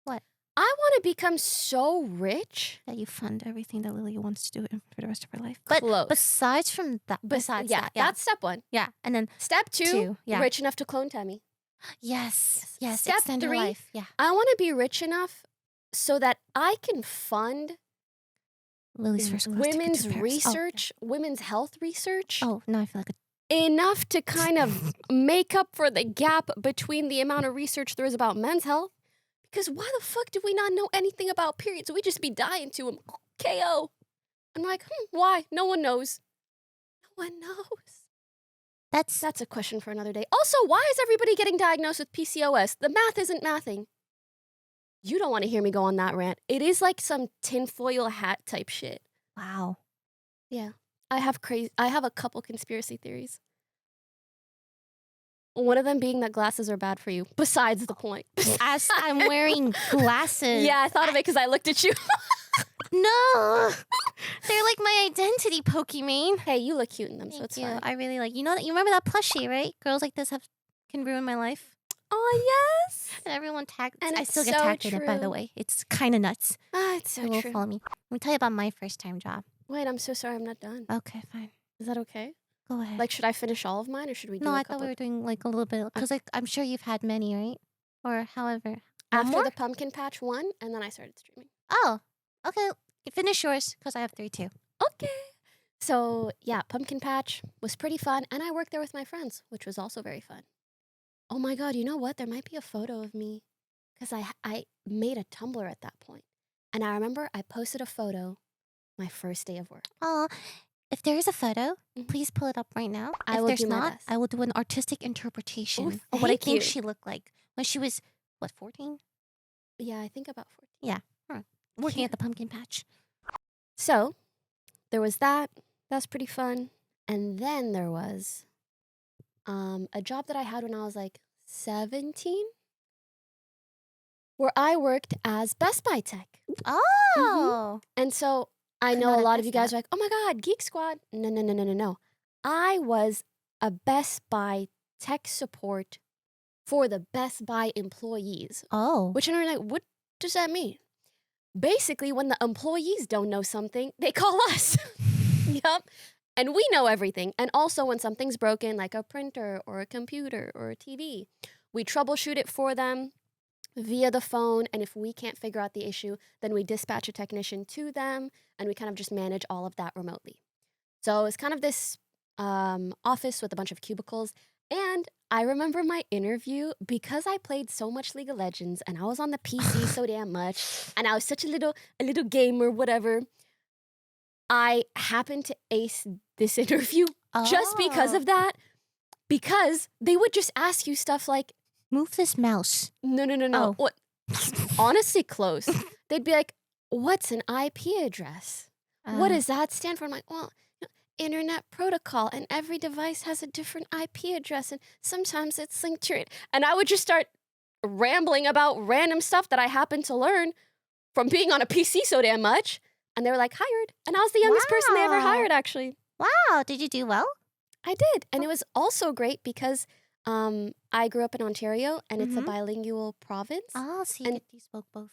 What? I want to become so rich. That you fund everything that Lily wants to do for the rest of her life. But Close. besides from that, besides that, yeah. That's step one. Yeah. And then, Step two, yeah. rich enough to clone Tammy. yes. Step Extend her 3, life. Yeah. I want to be rich enough so that I can fund Lily's first class ticket women's to Paris. research, women's health research, Oh, no, I feel like enough to kind of make up for the gap between the amount of research there is about men's health. Because why the fuck do we not know anything about periods? We just be dying to them. KO. I'm like, why? No one knows. No one knows. That's a question for another day. Also, why is everybody getting diagnosed with PCOS? The math isn't mathing. You don't want to hear me go on that rant. It is like some tinfoil hat type shit. wow. Yeah. I have a couple conspiracy theories. One of them being that glasses are bad for you. Besides the point. As I'm wearing glasses. Yeah, I thought of it because I looked at you. No. They're like my identity, Pokimane. Hey, you look cute in them, so Thank it's you. fine. I really like. You remember that plushie, right? Girls like this can ruin my life. Oh, yes. And everyone tagged. And I it's still get so tagged in it, by the true. way. It's kind of nuts. Ah, it's so It will true. follow me. Let me tell you about my first time job. Wait, I'm so sorry I'm not done. Okay, fine. Is that okay? Go ahead. Like, should I finish all of mine or should we do no, a I couple? thought we were doing like a little bit because like I'm sure you've had many, right? Or however. One After more? the pumpkin patch one, and then I started streaming. Oh, okay. Finish yours because I have 3 too. Okay. So, yeah, pumpkin patch was pretty fun, and I worked there with my friends, which was also very fun. Oh my God, you know what? There might be a photo of me because I made a Tumblr at that point. And I remember I posted a photo my first day of work. Oh, if there is a photo, Mhm. please pull it up right now. I If will there's do my not, best. I will do an artistic interpretation Ooh, of what I thank think you. she looked like when she was, 14? Yeah, I think about 14. Working Yeah. at the pumpkin patch. So, there was that. That was pretty fun. And then there was a job that I had when I was like 17, where I worked as Best Buy tech. Oh, And so I Could know not a have lot of you guessed guys are like, oh my God, Geek Squad. No. I was a Best Buy tech support for the Best Buy employees. oh. Which are like, what does that mean? Basically, when the employees don't know something, they call us. Yup. And we know everything. And also when something's broken, like a printer or a computer or a TV, we troubleshoot it for them via the phone. And if we can't figure out the issue, then we dispatch a technician to them and we kind of just manage all of that remotely. So it's kind of this office with a bunch of cubicles. And I remember my interview because I played so much League of Legends and I was on the PC so damn much and I was such a little gamer, whatever. I happened to ace this interview just because of that. Because they would just ask you stuff like, Move this mouse. no. Oh. What? Honestly, close. They'd be like, what's an IP address? What does that stand for? I'm like, well, internet protocol, and every device has a different IP address, and sometimes it's linked to it. And I would just start rambling about random stuff that I happened to learn from being on a PC so damn much. And they were like, hired. And I was the youngest person they ever Wow. hired, actually. Wow, did you do well? I did. And it was also great because I grew up in Ontario, and it's a Mhm. bilingual province. Oh, so And- you spoke both.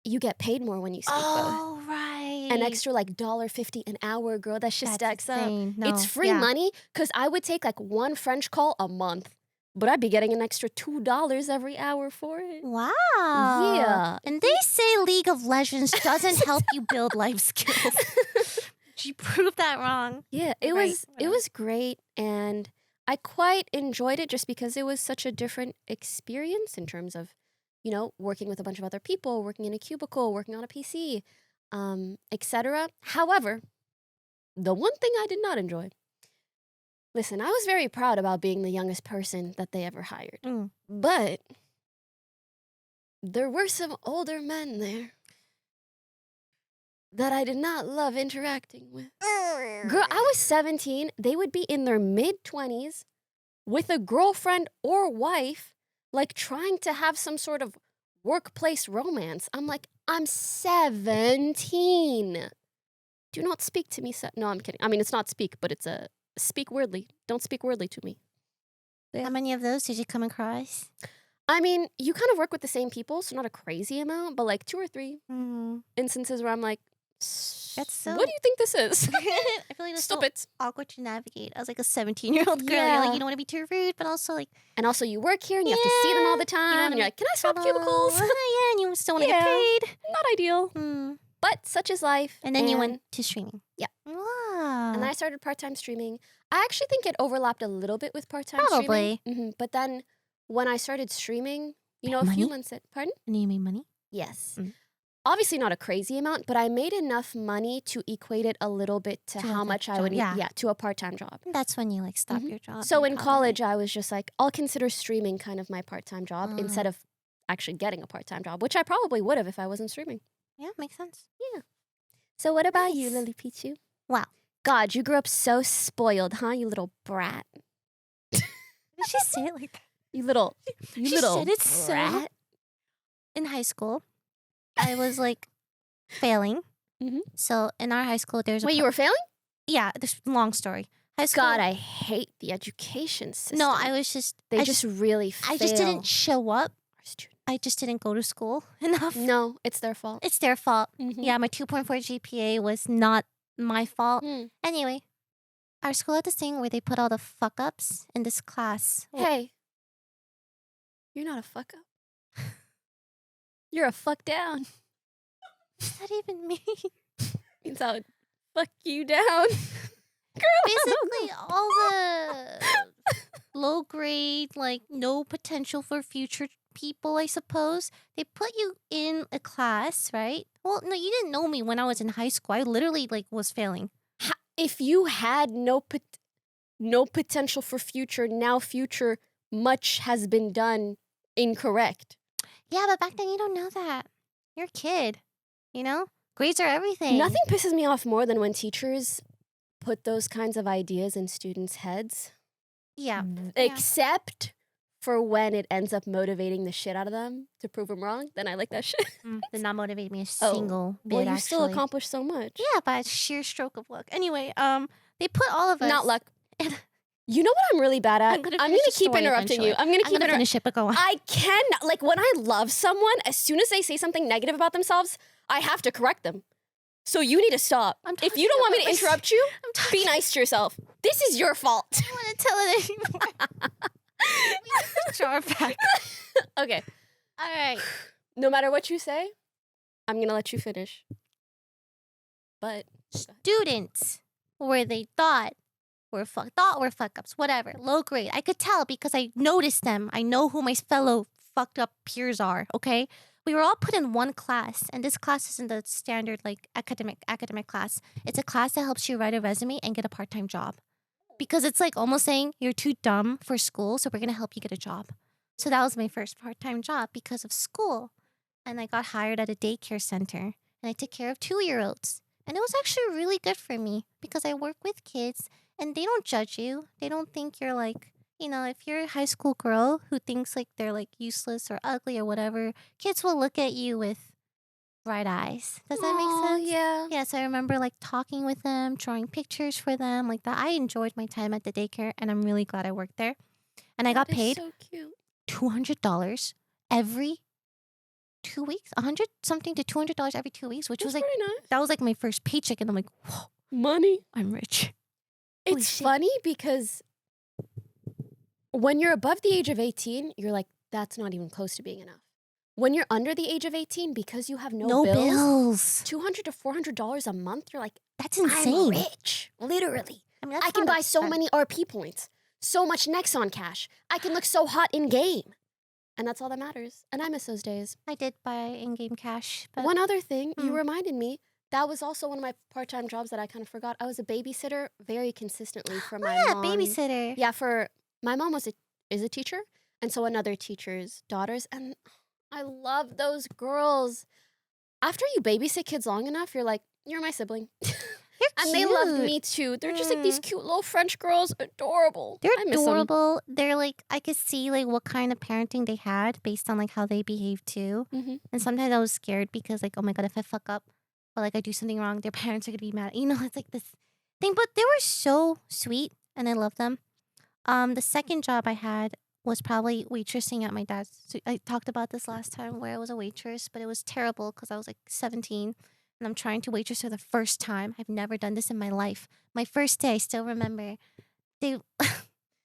You get paid more when you speak both. Oh, right. An extra like $1.50 an hour, girl. That shit That's stacks up. insane. No, It's free yeah. money because I would take like one French call a month, but I'd be getting an extra $2 every hour for it. Wow. Yeah. And they say League of Legends doesn't help you build life skills. You proved that wrong. Yeah, it Right, was whatever. great, and I quite enjoyed it just because it was such a different experience in terms of, working with a bunch of other people, working in a cubicle, working on a PC, etc. However, the one thing I did not enjoy. Listen, I was very proud about being the youngest person that they ever hired, Mm. but there were some older men there that I did not love interacting with. Girl, I was 17. They would be in their mid-20s with a girlfriend or wife, like trying to have some sort of workplace romance. I'm like, I'm 17. Do not speak to me. No, I'm kidding. I mean, it's not speak, but it's a speak wordly. Don't speak wordly to me. Yeah. How many of those did you come across? I mean, you kind of work with the same people, so not a crazy amount, but like 2 or 3 instances where I'm like, That's so. what do you think this is? I feel like that's Stop so it. awkward to navigate as like a 17-year-old girl. You're Yeah. like, you don't want to be too rude, but also like, And also, you work here and you have to see them all the time. And you're like, can I swap cubicles? Yeah, and you still want to Yeah. get paid. Not ideal. But such is life. And then you went to streaming. Yeah. Wow. And then I started part-time streaming. I actually think it overlapped a little bit with part-time Probably. streaming. But then when I started streaming, you know, a Money? few months in. Pardon? And you made money? Yes. Mm. Obviously not a crazy amount, but I made enough money to equate it a little bit to To how a much I job, would yeah. to a part-time job. That's when you like stop your job. So and in probably- college, I was just like, I'll consider streaming kind of my part-time job Ah. instead of actually getting a part-time job, which I probably would have if I wasn't streaming. Yeah, makes sense. So what about you, Nice. Lily Pichu? Wow. God, you grew up so spoiled, huh? You little brat. Did she say it like that? You little She little said it so- brat. In high school, I was like failing. Mhm. So in our high school, there's a Wait, you were failing? yeah. This long story. High school. God, I hate the education system. no, I was just They I just really fail. I just didn't show up. our students. I just didn't go to school enough. No, it's their fault. It's their fault. Mhm. Yeah, my 2.4 GPA was not my fault. Hmm. Anyway, our school had this thing where they put all the fuck ups in this class. Hey, you're not a fuck up. You're a fuck down. What does that even mean? Means I would fuck you down. Girl, Basically, all the low grade, like no potential for future people, I suppose. They put you in a class, right? Well, no, you didn't know me when I was in high school. I literally like was failing. if you had no potential for future, now future, much has been done incorrect. Yeah, but back then you don't know that. You're a kid, you know? Grades are everything. Nothing pisses me off more than when teachers put those kinds of ideas in students' heads. Yeah. Except for when it ends up motivating the shit out of them to prove them wrong, then I like that shit. Did not motivate me a Oh, single bit, Well, you actually. still accomplished so much. Yeah, by a sheer stroke of luck. Anyway, they put all of us... Not luck. You know what I'm really bad at? I'm gonna I'm finish gonna the keep story interrupting you. eventually. I'm gonna I'm keep gonna finish it, but go on. I can, like, when I love someone, as soon as they say something negative about themselves, I have to correct them. So you need to stop. I'm If you don't want me to talking about interrupt you, I'm talking... be nice to yourself. This is your fault. I don't want to tell it anymore. Jar back. Okay. All right. No matter what you say, I'm gonna let you finish. But Students where they thought were fuck ups, whatever, low grade. I could tell because I noticed them. I know who my fellow fucked up peers are. Okay, we were all put in one class, and this class isn't the standard like academic class. It's a class that helps you write a resume and get a part-time job, because it's like almost saying you're too dumb for school, so we're gonna help you get a job. So that was my first part-time job because of school, and I got hired at a daycare center, and I took care of 2-year-olds. And it was actually really good for me because I work with kids and they don't judge you. They don't think you're like, you know, if you're a high school girl who thinks like they're like useless or ugly or whatever, kids will look at you with bright eyes. Does that make sense? Yeah. Yes, I remember like talking with them, drawing pictures for them like that. I enjoyed my time at the daycare and I'm really glad I worked there. And I got That is paid so cute. $200 every 2 weeks, 100 something to $200 every 2 weeks, which That's was like, pretty nice. that was like my first paycheck. And I'm like, whoa, Money. I'm rich. Holy It's shit. funny because when you're above the age of 18, you're like, that's not even close to being enough. When you're under the age of 18, because you have no bills, $200 to $400 a month, you're like, That's I'm insane. rich, literally. I mean, that's I can not buy so bad. many RP points, so much Nexon cash. I can look so hot in game. And that's all that matters. And I miss those days. I did buy in-game cash, but One other thing, you Mm. reminded me, that was also one of my part-time jobs that I kind of forgot. I was a babysitter very consistently for my yeah, mom. babysitter. Yeah, for my mom is a teacher, and so another teacher's daughters, and I love those girls. After you babysit kids long enough, you're like, you're my sibling. They're And they loved cute. me too. They're just like these cute little French girls. Adorable. They're I miss 'em. adorable. They're like, I could see like what kind of parenting they had based on like how they behave too. Mhm. And sometimes I was scared because like, oh my God, if I fuck up or like I do something wrong, their parents are gonna be mad. You know, it's like this thing. But they were so sweet and I love them. The second job I had was probably waitressing at my dad's. So I talked about this last time where I was a waitress, but it was terrible because I was like 17 and I'm trying to waitress for the first time. I've never done this in my life. My first day, I still remember. They it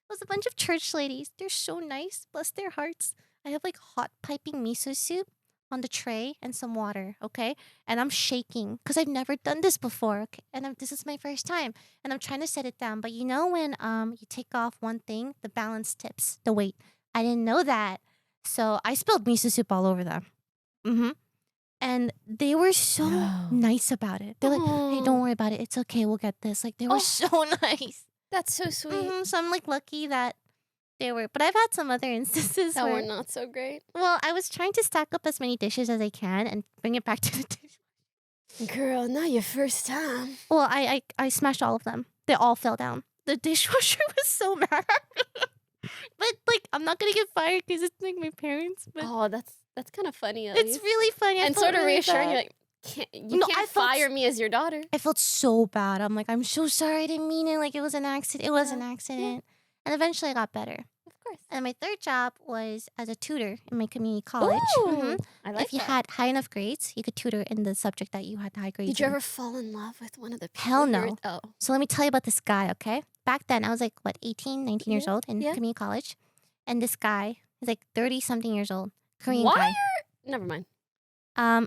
was a bunch of church ladies. They're so nice. Bless their hearts. I have like hot piping miso soup on the tray and some water, okay? And I'm shaking because I've never done this before, okay? And this is my first time. And I'm trying to set it down. But you know when you take off one thing, the balance tips, the weight. I didn't know that. So I spilled miso soup all over them. Mm-hmm. And they were so No. nice about it. They're like, hey, Aw. don't worry about it. It's okay. We'll get this. Like, they were Oh. so nice. That's so sweet. So I'm like lucky that they were. But I've had some other instances That where, were not so great. well, I was trying to stack up as many dishes as I can and bring it back to the dish. Girl, not your first time. Well, I smashed all of them. They all fell down. The dishwasher was so mad at me. But like, I'm not gonna get fired because it's like my parents. But Oh, that's kind of funny. At it's least. really funny. I And felt sort of really reassuring. bad. You're like, you No, I can't felt fire me as your daughter. I felt so bad. I'm like, I'm so sorry. I didn't mean it. Like, it was an accident. It was an Yeah. accident. And eventually I got better. Of course. And my third job was as a tutor in my community college. Ooh, I like If you that. had high enough grades, you could tutor in the subject that you had high grades Did you in. ever fall in love with one of the people? Hell you were- no. Oh. So let me tell you about this guy, okay? Back then, I was like, what, 18, 19 years Yeah, old in yeah. community college. And this guy, he's like 30-something years old, Korean Why guy. Never mind.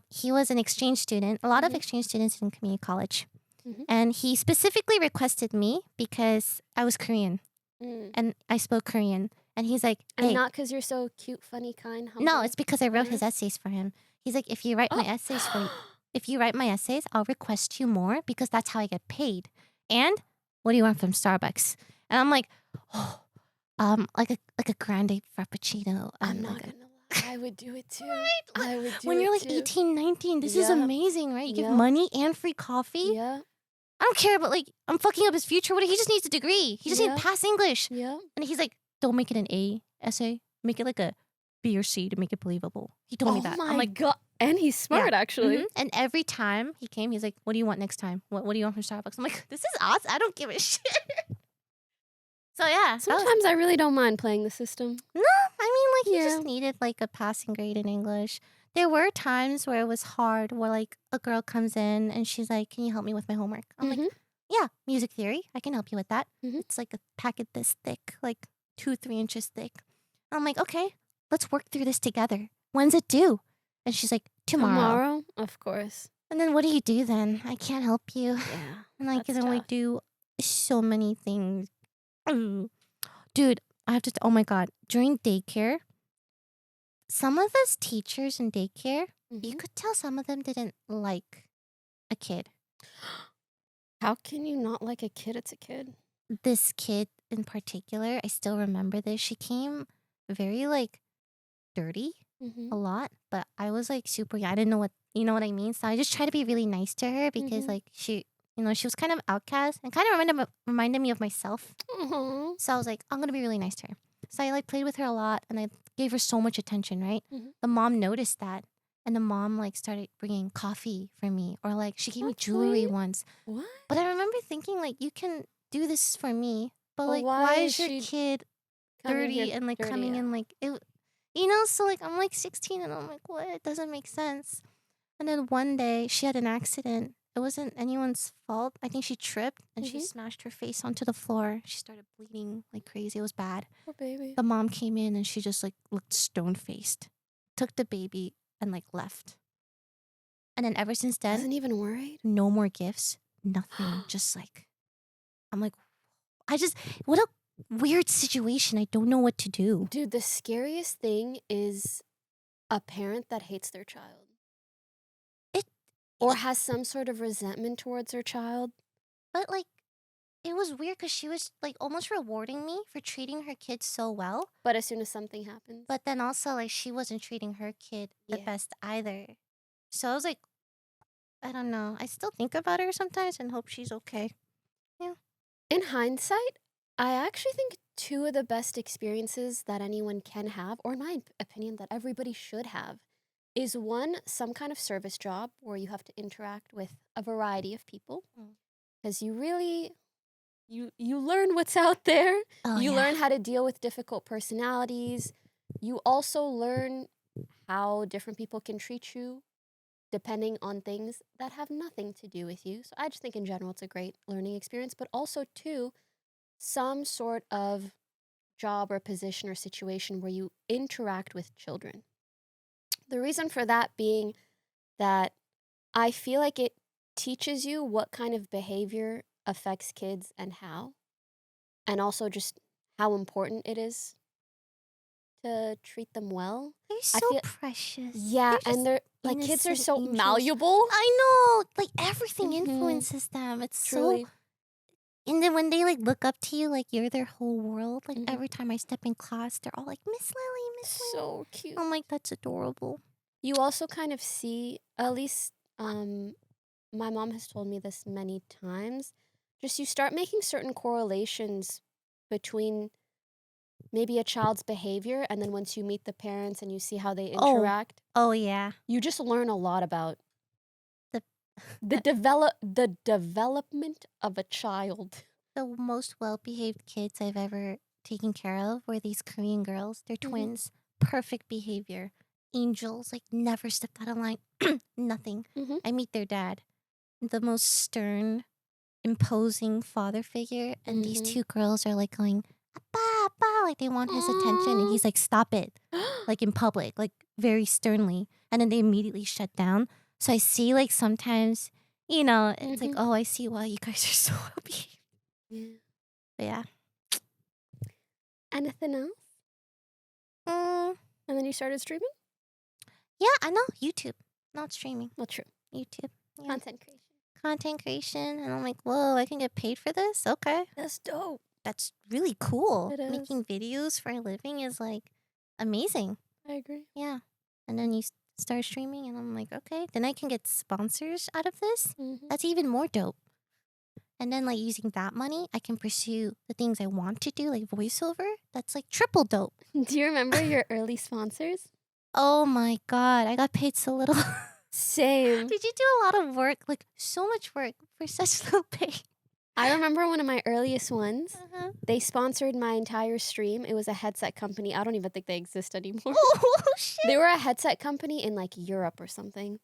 He was an exchange student. A lot of Mhm. exchange students in community college. Mhm. And he specifically requested me because I was Korean Mm. and I spoke Korean. And he's like, And hey, not because you're so cute, funny, kind, humble. no, it's because I wrote his generous? essays for him. He's like, if you write my Oh. essays for if you write my essays, I'll request you more because that's how I get paid. And what do you want from Starbucks? And I'm like, oh, like a grande frappuccino. I'm And not like gonna lie. I would do it too. Like, I would do when it you're like too. 18, 19, this is Yep. amazing, right? You give Yep. money and free coffee. Yeah. I don't care, but like, I'm fucking up his future. He just needs a degree. He just needs Yeah. to pass English. Yeah. And he's like, don't make it an A essay. Make it like a B or C to make it believable. He told me that. Oh I'm my like, god. And he's smart, actually. mhm. And every time he came, he's like, what do you want next time? What do you want from Starbucks? I'm like, this is awesome. I don't give a shit. So yeah. that was- Sometimes I really don't mind playing the system. I mean, like, he Yeah. just needed like a passing grade in English. There were times where it was hard, where like a girl comes in and she's like, can you help me with my homework? I'm like, Mhm. yeah, music theory. I can help you with that. Mhm. It's like a packet this thick, like 2-3 inches thick. I'm like, okay, let's work through this together. When's it due? And she's like, tomorrow. Of course. And then what do you do then? I can't help you. Yeah. And I That's can only tough. do so many things. Dude, I have to, oh my God. During daycare, some of us teachers in daycare, you Mhm. could tell some of them didn't like a kid. How can you not like a kid? It's a kid. This kid in particular, I still remember this. She came very like dirty Mhm. a lot, but I was like super young. I didn't know what, you know what I mean? So I just tried to be really nice to her because Mhm. like she was kind of outcast and kind of reminded me of myself. Aw. So I was like, I'm gonna be really nice to her. So I like played with her a lot and I gave her so much attention, right? Mhm. The mom noticed that. And the mom like started bringing coffee for me or like she gave me That's jewelry sweet. once. What? But I remember thinking like, you can do this for me, but But like, why why is is your she kid coming dirty here and like dirty? coming Yeah. in like it, so like I'm like 16 and I'm like, what? It doesn't make sense. And then one day she had an accident. It wasn't anyone's fault. I think she tripped and she Mhm. smashed her face onto the floor. She started bleeding like crazy. It was bad. Poor baby. The mom came in and she just like looked stone faced, took the baby and like left. And then ever since then, Wasn't even worried. no more gifts, nothing. Just like, I'm like, what a weird situation. I don't know what to do. Dude, the scariest thing is a parent that hates their child. It- Or has some sort of resentment towards their child. But like, it was weird because she was like almost rewarding me for treating her kid so well. But as soon as something happens. But then also like she wasn't treating her kid the Yeah. best either. So I was like, I don't know. I still think about her sometimes and hope she's okay. In hindsight, I actually think two of the best experiences that anyone can have, or in my opinion, that everybody should have, is one, some kind of service job where you have to interact with a variety of people. Mm. Because you really, you learn what's out there. Oh, You yeah. learn how to deal with difficult personalities. You also learn how different people can treat you depending on things that have nothing to do with you. So I just think in general it's a great learning experience, but also too, some sort of job or position or situation where you interact with children. The reason for that being that I feel like it teaches you what kind of behavior affects kids and how, and also just how important it is to treat them well. They're I so feel precious. yeah, They're and just they're like kids are innocent so angels. malleable. I know. Like everything Mhm. influences them. It's Truly. so. And then when they like look up to you, like you're their whole world. Like Mhm. every time I step in class, they're all like, Miss Lily, Miss Lily. So cute. I'm like, that's adorable. You also kind of see, at least my mom has told me this many times, just you start making certain correlations between maybe a child's behavior, and then once you meet the parents and you see how they Oh. interact, Oh yeah. you just learn a lot about The the development of a child. the most well-behaved kids I've ever taken care of were these Korean girls. They're Mhm. twins. Perfect behavior. Angels, like never stepped out of line. Nothing. Mhm. I meet their dad. The most stern, imposing father figure. And these Mhm. two girls are like going, Appa, Appa, like they want his attention. And he's like, stop it. Like in public, like very sternly. And then they immediately shut down. So I see like sometimes, it's like, Mhm. oh, I see why you guys are so well behaved. Yeah. But yeah. Anything else? Mm, And then you started streaming? yeah, I know. YouTube. Not streaming. Well, true. YouTube. Yeah. Content creation. Content creation. And I'm like, whoa, I can get paid for this? Okay. That's dope. That's really cool. It is. Making videos for a living is like amazing. I agree. Yeah. And then you start streaming, and I'm like, okay. Then I can get sponsors out of this. Mhm. That's even more dope. And then, like, using that money, I can pursue the things I want to do, like voiceover. That's like triple dope. Do you remember your early sponsors? Oh my God. I got paid so little. Same. Did you do a lot of work? Like, so much work for such little pay. I remember one of my earliest ones. Uh-huh. They sponsored my entire stream. It was a headset company. I don't even think they exist anymore. Oh, shit. They were a headset company in like Europe or something.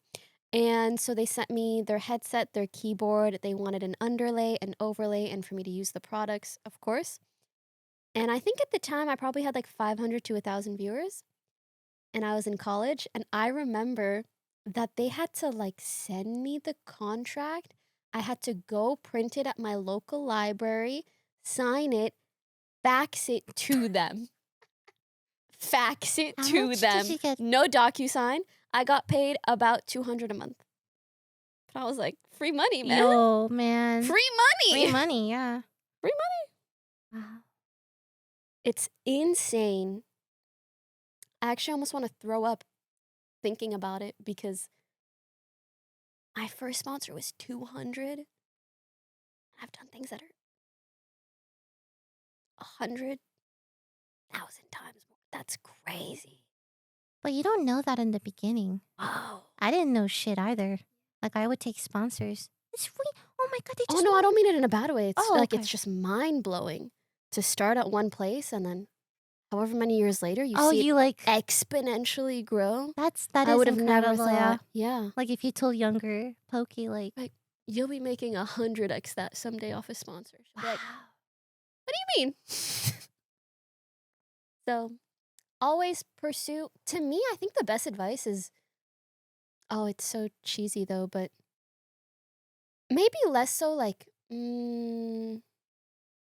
And so they sent me their headset, their keyboard. They wanted an underlay, an overlay, and for me to use the products, of course. And I think at the time I probably had like 500 to 1,000 viewers. And I was in college. And I remember that they had to like send me the contract. I had to go print it at my local library, sign it, fax it to them. Fax it How to much them. did you get? No DocuSign. I got paid about $200 a month. But I was like, free money, man. Yo, man. Free money. Free money, yeah. Free money. Wow. It's insane. I actually almost want to throw up thinking about it because my first sponsor was 200. I've done things that are 100,000 times more. That's crazy. But you don't know that in the beginning. Wow. I didn't know shit either. Like, I would take sponsors. It's free. Oh my God, they Oh just no, I want- don't mean it in a bad way. It's Oh, like okay. it's just mind blowing to start at one place and then however many years later you Oh, see you it like exponentially grow. that I is would have never incredible, yeah. thought. Yeah. Like if you told younger Poki, like, You'll be making 100x that someday off a sponsor. She'll be like, what do you mean? So always pursue. To me, I think the best advice is, oh, it's so cheesy though, but maybe less so like,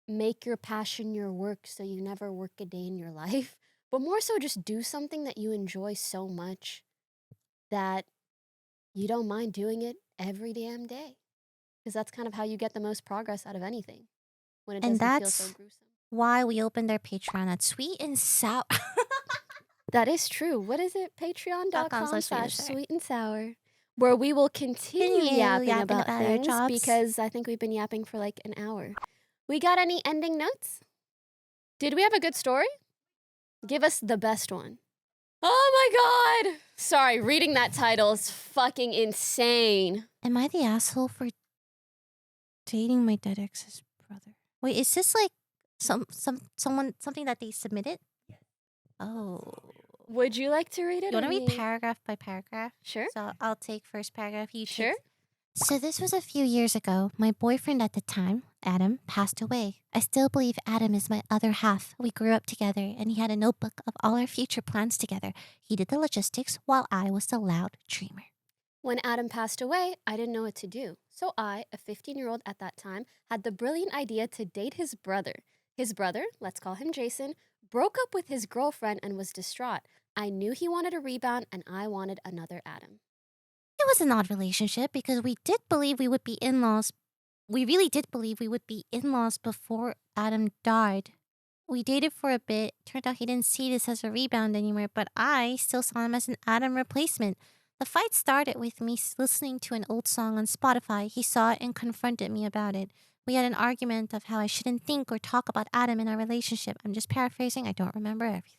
make your passion your work so you never work a day in your life, but more so just do something that you enjoy so much that you don't mind doing it every damn day. Because that's kind of how you get the most progress out of anything when it And doesn't feel so that's- gruesome. why we opened our Patreon at Sweet and Sour. That is true. What is it? Patreon.com/sweet .com/sweet and sour. and sour. where we will continue yapping about our things jobs. because I think we've been yapping for like an hour. We got any ending notes? Did we have a good story? Give us the best one. Oh my god! Sorry, reading that title is fucking insane. Am I the asshole for dating my dead ex's brother? Wait, is this like something that they submitted? Oh. Would you like to read it? You want to or read me? paragraph by paragraph? Sure. So I'll take first paragraph. You Sure. take. So this was a few years ago. My boyfriend at the time, Adam, passed away. I still believe Adam is my other half. We grew up together and he had a notebook of all our future plans together. He did the logistics while I was the loud dreamer. When Adam passed away, I didn't know what to do. So I, a 15-year-old at that time, had the brilliant idea to date his brother. His brother, let's call him Jason, broke up with his girlfriend and was distraught. I knew he wanted a rebound and I wanted another Adam. It was an odd relationship because we did believe we would be in-laws. We really did believe we would be in-laws before Adam died. We dated for a bit. Turned out he didn't see this as a rebound anymore, but I still saw him as an Adam replacement. The fight started with me listening to an old song on Spotify. He saw it and confronted me about it. We had an argument of how I shouldn't think or talk about Adam in our relationship. I'm just paraphrasing. I don't remember everything.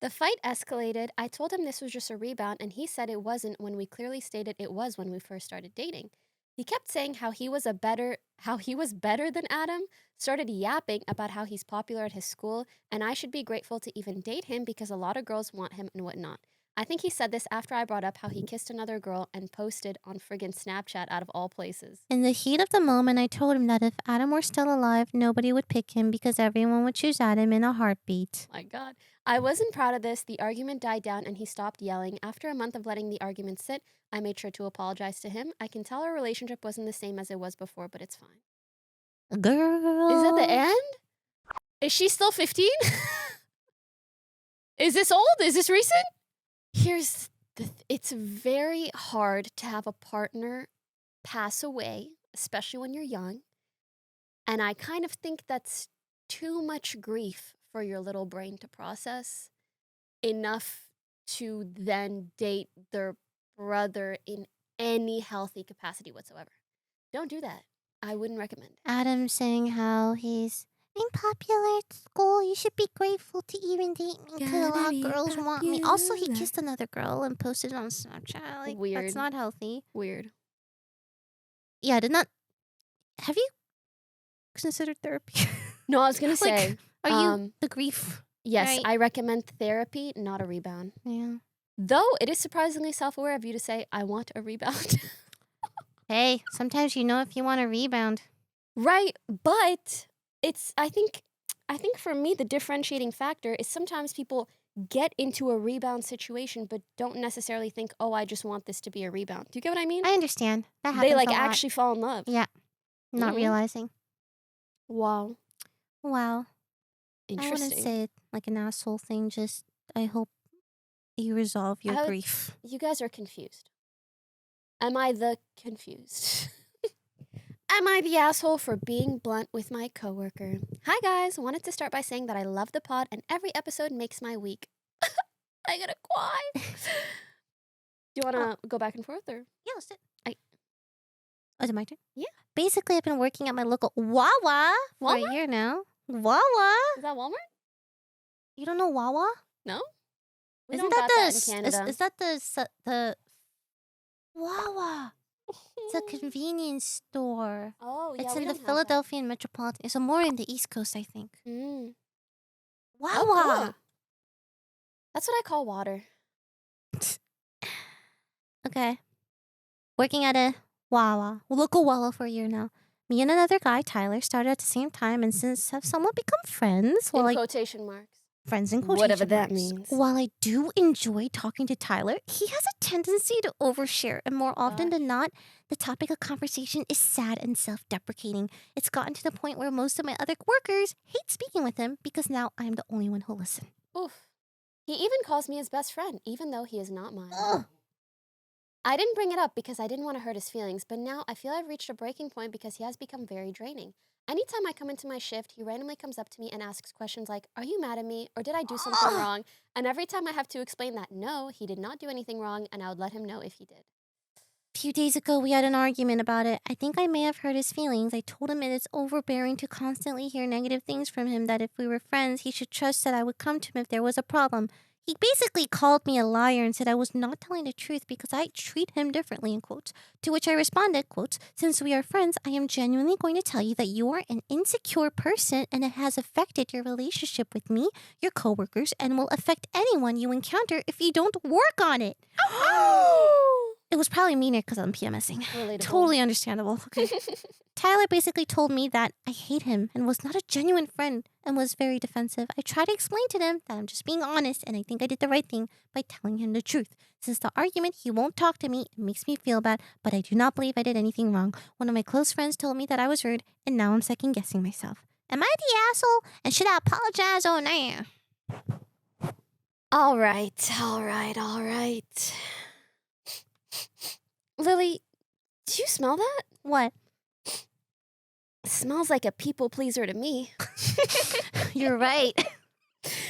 The fight escalated. I told him this was just a rebound, and he said it wasn't when we clearly stated it was when we first started dating. He kept saying how he was better than Adam, started yapping about how he's popular at his school, and I should be grateful to even date him because a lot of girls want him and whatnot. I think he said this after I brought up how he kissed another girl and posted on friggin' Snapchat out of all places. In the heat of the moment, I told him that if Adam were still alive, nobody would pick him because everyone would choose Adam in a heartbeat. My God. I wasn't proud of this. The argument died down and he stopped yelling. After a month of letting the argument sit, I made sure to apologize to him. I can tell our relationship wasn't the same as it was before, but it's fine. Girl. Is that the end? Is she still 15? Is this old? Is this recent? Here's it's very hard to have a partner pass away, especially when you're young. And I kind of think that's too much grief for your little brain to process, enough to then date their brother in any healthy capacity whatsoever. Don't do that. I wouldn't recommend it. Adam saying how I'm popular at school. You should be grateful to even date me because a lot of girls want me. Also, he kissed another girl and posted it on Snapchat. Like, Weird. That's not healthy. Weird. Yeah, have you considered therapy? No, I was going to say. Are you the grief? Yes, right? I recommend therapy, not a rebound. Yeah. Though it is surprisingly self-aware of you to say, I want a rebound. Hey, sometimes you know if you want a rebound. Right, but I think for me the differentiating factor is sometimes people get into a rebound situation but don't necessarily think, oh, I just want this to be a rebound. Do you get what I mean? I understand. That happens They a lot. actually fall in love. Yeah. Not Mhm. realizing. Wow. Wow. I Interesting. wouldn't say it like an asshole thing. Just, I hope you resolve your I would- grief. You guys are confused. Am I the confused? Am I the asshole for being blunt with my coworker? Hi guys, wanted to start by saying that I love the pod and every episode makes my week. I gotta cry. Do you want to go back and forth or? Yeah, let's do it. I- Oh, is it my turn? Yeah. Basically, I've been working at my local Wawa for Walmart? a year now. Wawa? Is that Walmart? You don't know Wawa? No. We Isn't don't that got that the in Canada? is that the Wawa? It's a convenience store. Oh yeah, It's we in the don't have that. Philadelphian metropolitan. It's more in the East Coast, I think. Mm. Wawa. Oh, cool. That's what I call water. Okay. Working at a Wawa, local Wawa for a year now. Me and another guy, Tyler, started at the same time and since have somewhat become friends. In Well, quotation marks. friends in quotation Whatever that marks. means. While I do enjoy talking to Tyler, he has a tendency to overshare, and more often than not, the topic of conversation is sad and self-deprecating. It's gotten to the point where most of my other workers hate speaking with him because now I'm the only one who'll listen. Oof. He even calls me his best friend, even though he is not mine. Ugh. I didn't bring it up because I didn't want to hurt his feelings, but now I feel I've reached a breaking point because he has become very draining. Anytime I come into my shift, he randomly comes up to me and asks questions like, are you mad at me? Or did I do something wrong? And every time I have to explain that no, he did not do anything wrong, and I would let him know if he did. few days ago, we had an argument about it. I think I may have hurt his feelings. I told him it is overbearing to constantly hear negative things from him, that if we were friends, he should trust that I would come to him if there was a problem. He basically called me a liar and said I was not telling the truth because I treat him differently, in quotes. To which I responded, quotes, since we are friends, I am genuinely going to tell you that you are an insecure person and it has affected your relationship with me, your coworkers, and will affect anyone you encounter if you don't work on it. It was probably meaner because I'm PMSing. Relatable. Totally understandable. Okay. Tyler basically told me that I hate him and was not a genuine friend and was very defensive. I tried to explain to them that I'm just being honest and I think I did the right thing by telling him the truth. Since the argument, he won't talk to me. It makes me feel bad, but I do not believe I did anything wrong. One of my close friends told me that I was rude and now I'm second guessing myself. Am I the asshole? And should I apologize or nah? All right. Lily, do you smell that? What? It smells like a people pleaser to me. You're right.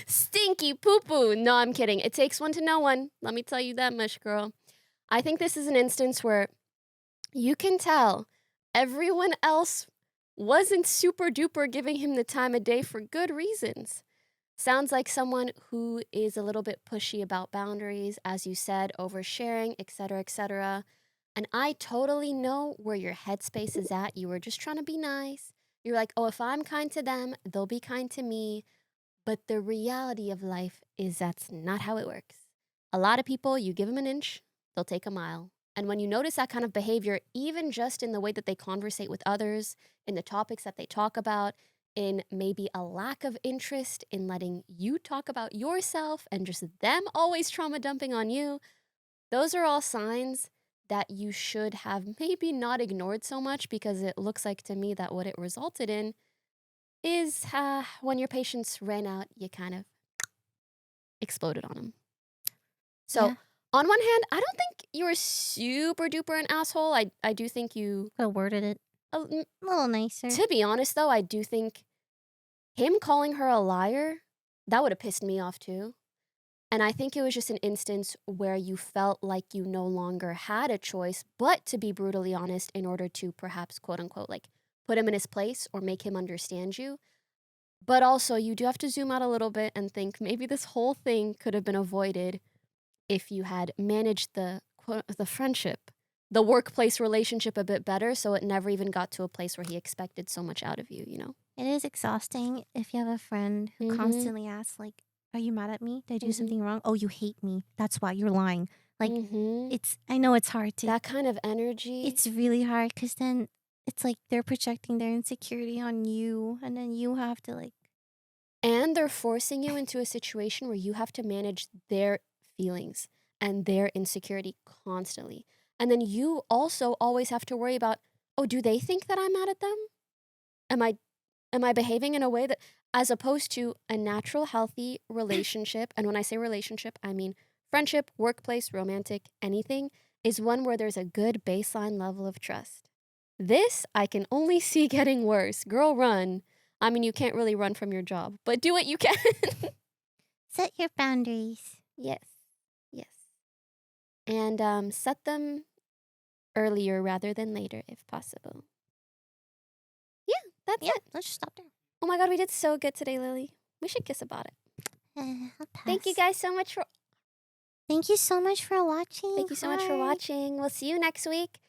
Stinky poo-poo. No, I'm kidding. It takes one to know one. Let me tell you that much, girl. I think this is an instance where you can tell everyone else wasn't super duper giving him the time of day for good reasons. Sounds like someone who is a little bit pushy about boundaries, as you said, oversharing, etc., etc. And I totally know where your headspace is at. You were just trying to be nice. You're like, oh, if I'm kind to them, they'll be kind to me. But the reality of life is that's not how it works. A lot of people, you give them an inch, they'll take a mile. And when you notice that kind of behavior, even just in the way that they conversate with others, in the topics that they talk about, in maybe a lack of interest in letting you talk about yourself and just them always trauma dumping on you, those are all signs that you should have maybe not ignored so much, because it looks like to me that what it resulted in is when your patience ran out, you kind of exploded on them. So Yeah. on one hand, I don't think you were super duper an asshole. I do think you... Could have worded it a little nicer. To be honest, though, I do think him calling her a liar, that would have pissed me off too. And I think it was just an instance where you felt like you no longer had a choice but to be brutally honest in order to perhaps, quote unquote, like put him in his place or make him understand you. But also, you do have to zoom out a little bit and think maybe this whole thing could have been avoided if you had managed the friendship, the workplace relationship a bit better, so it never even got to a place where he expected so much out of you, you know? It is exhausting if you have a friend who Mhm. constantly asks, like, are you mad at me? Did I do Mhm. something wrong? Oh, you hate me. That's why you're lying. Like, Mhm. I know it's hard to, That kind of energy. it's really hard because then it's like they're projecting their insecurity on you and then you have to, like, And they're forcing you into a situation where you have to manage their feelings and their insecurity constantly. And then you also always have to worry about, oh, do they think that I'm mad at them? Am I behaving in a way that, as opposed to a natural, healthy relationship, and when I say relationship, I mean friendship, workplace, romantic, anything, is one where there's a good baseline level of trust. This I can only see getting worse. Girl, run. I mean, you can't really run from your job, but do what you can. set your boundaries. Yes. And set them earlier rather than later if possible. Yeah, that's Yeah, it. let's just stop there. Oh my God, we did so good today, Lily. We should kiss about it. I'll Thank you pass. guys so much for Thank you so much for watching. Thank you so much for Hi. watching. We'll see you next week.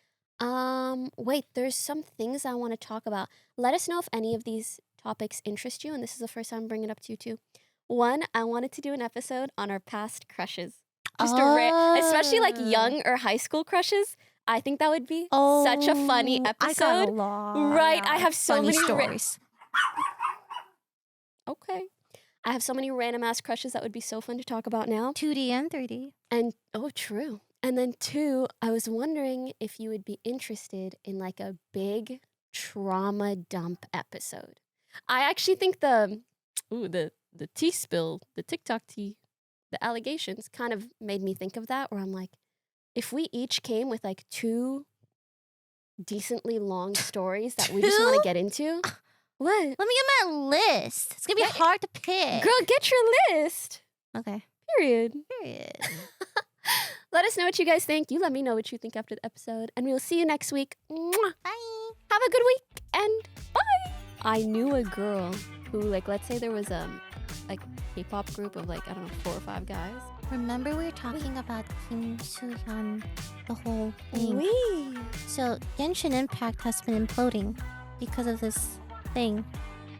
Wait, there's some things I want to talk about. Let us know if any of these topics interest you, and this is the first time I'm bringing it up to you too. One, I wanted to do an episode on our past crushes. Just especially like young or high school crushes. I think that would be such a funny episode. I got a lot. Right, I have so funny many stories. Okay. I have so many random ass crushes that would be so fun to talk about now. 2D and 3D. And oh, true. And then two, I was wondering if you would be interested in like a big trauma dump episode. I actually think the tea spill, the TikTok tea, the allegations kind of made me think of that, where I'm like, if we each came with like 2 decently long stories that we just want to get into. What? Let me get my list. It's gonna be hard to pick. Girl, get your list. Okay. Period. Let us know what you guys think. You let me know what you think after the episode. And we'll see you next week. Mwah. Bye. Have a good week and bye. I knew a girl who, like, let's say there was a K-pop group of, like, I don't know, 4 or 5 guys. Remember we were talking about Kim Soo-hyun, the whole thing. Wee. So Genshin Impact has been imploding because of this thing.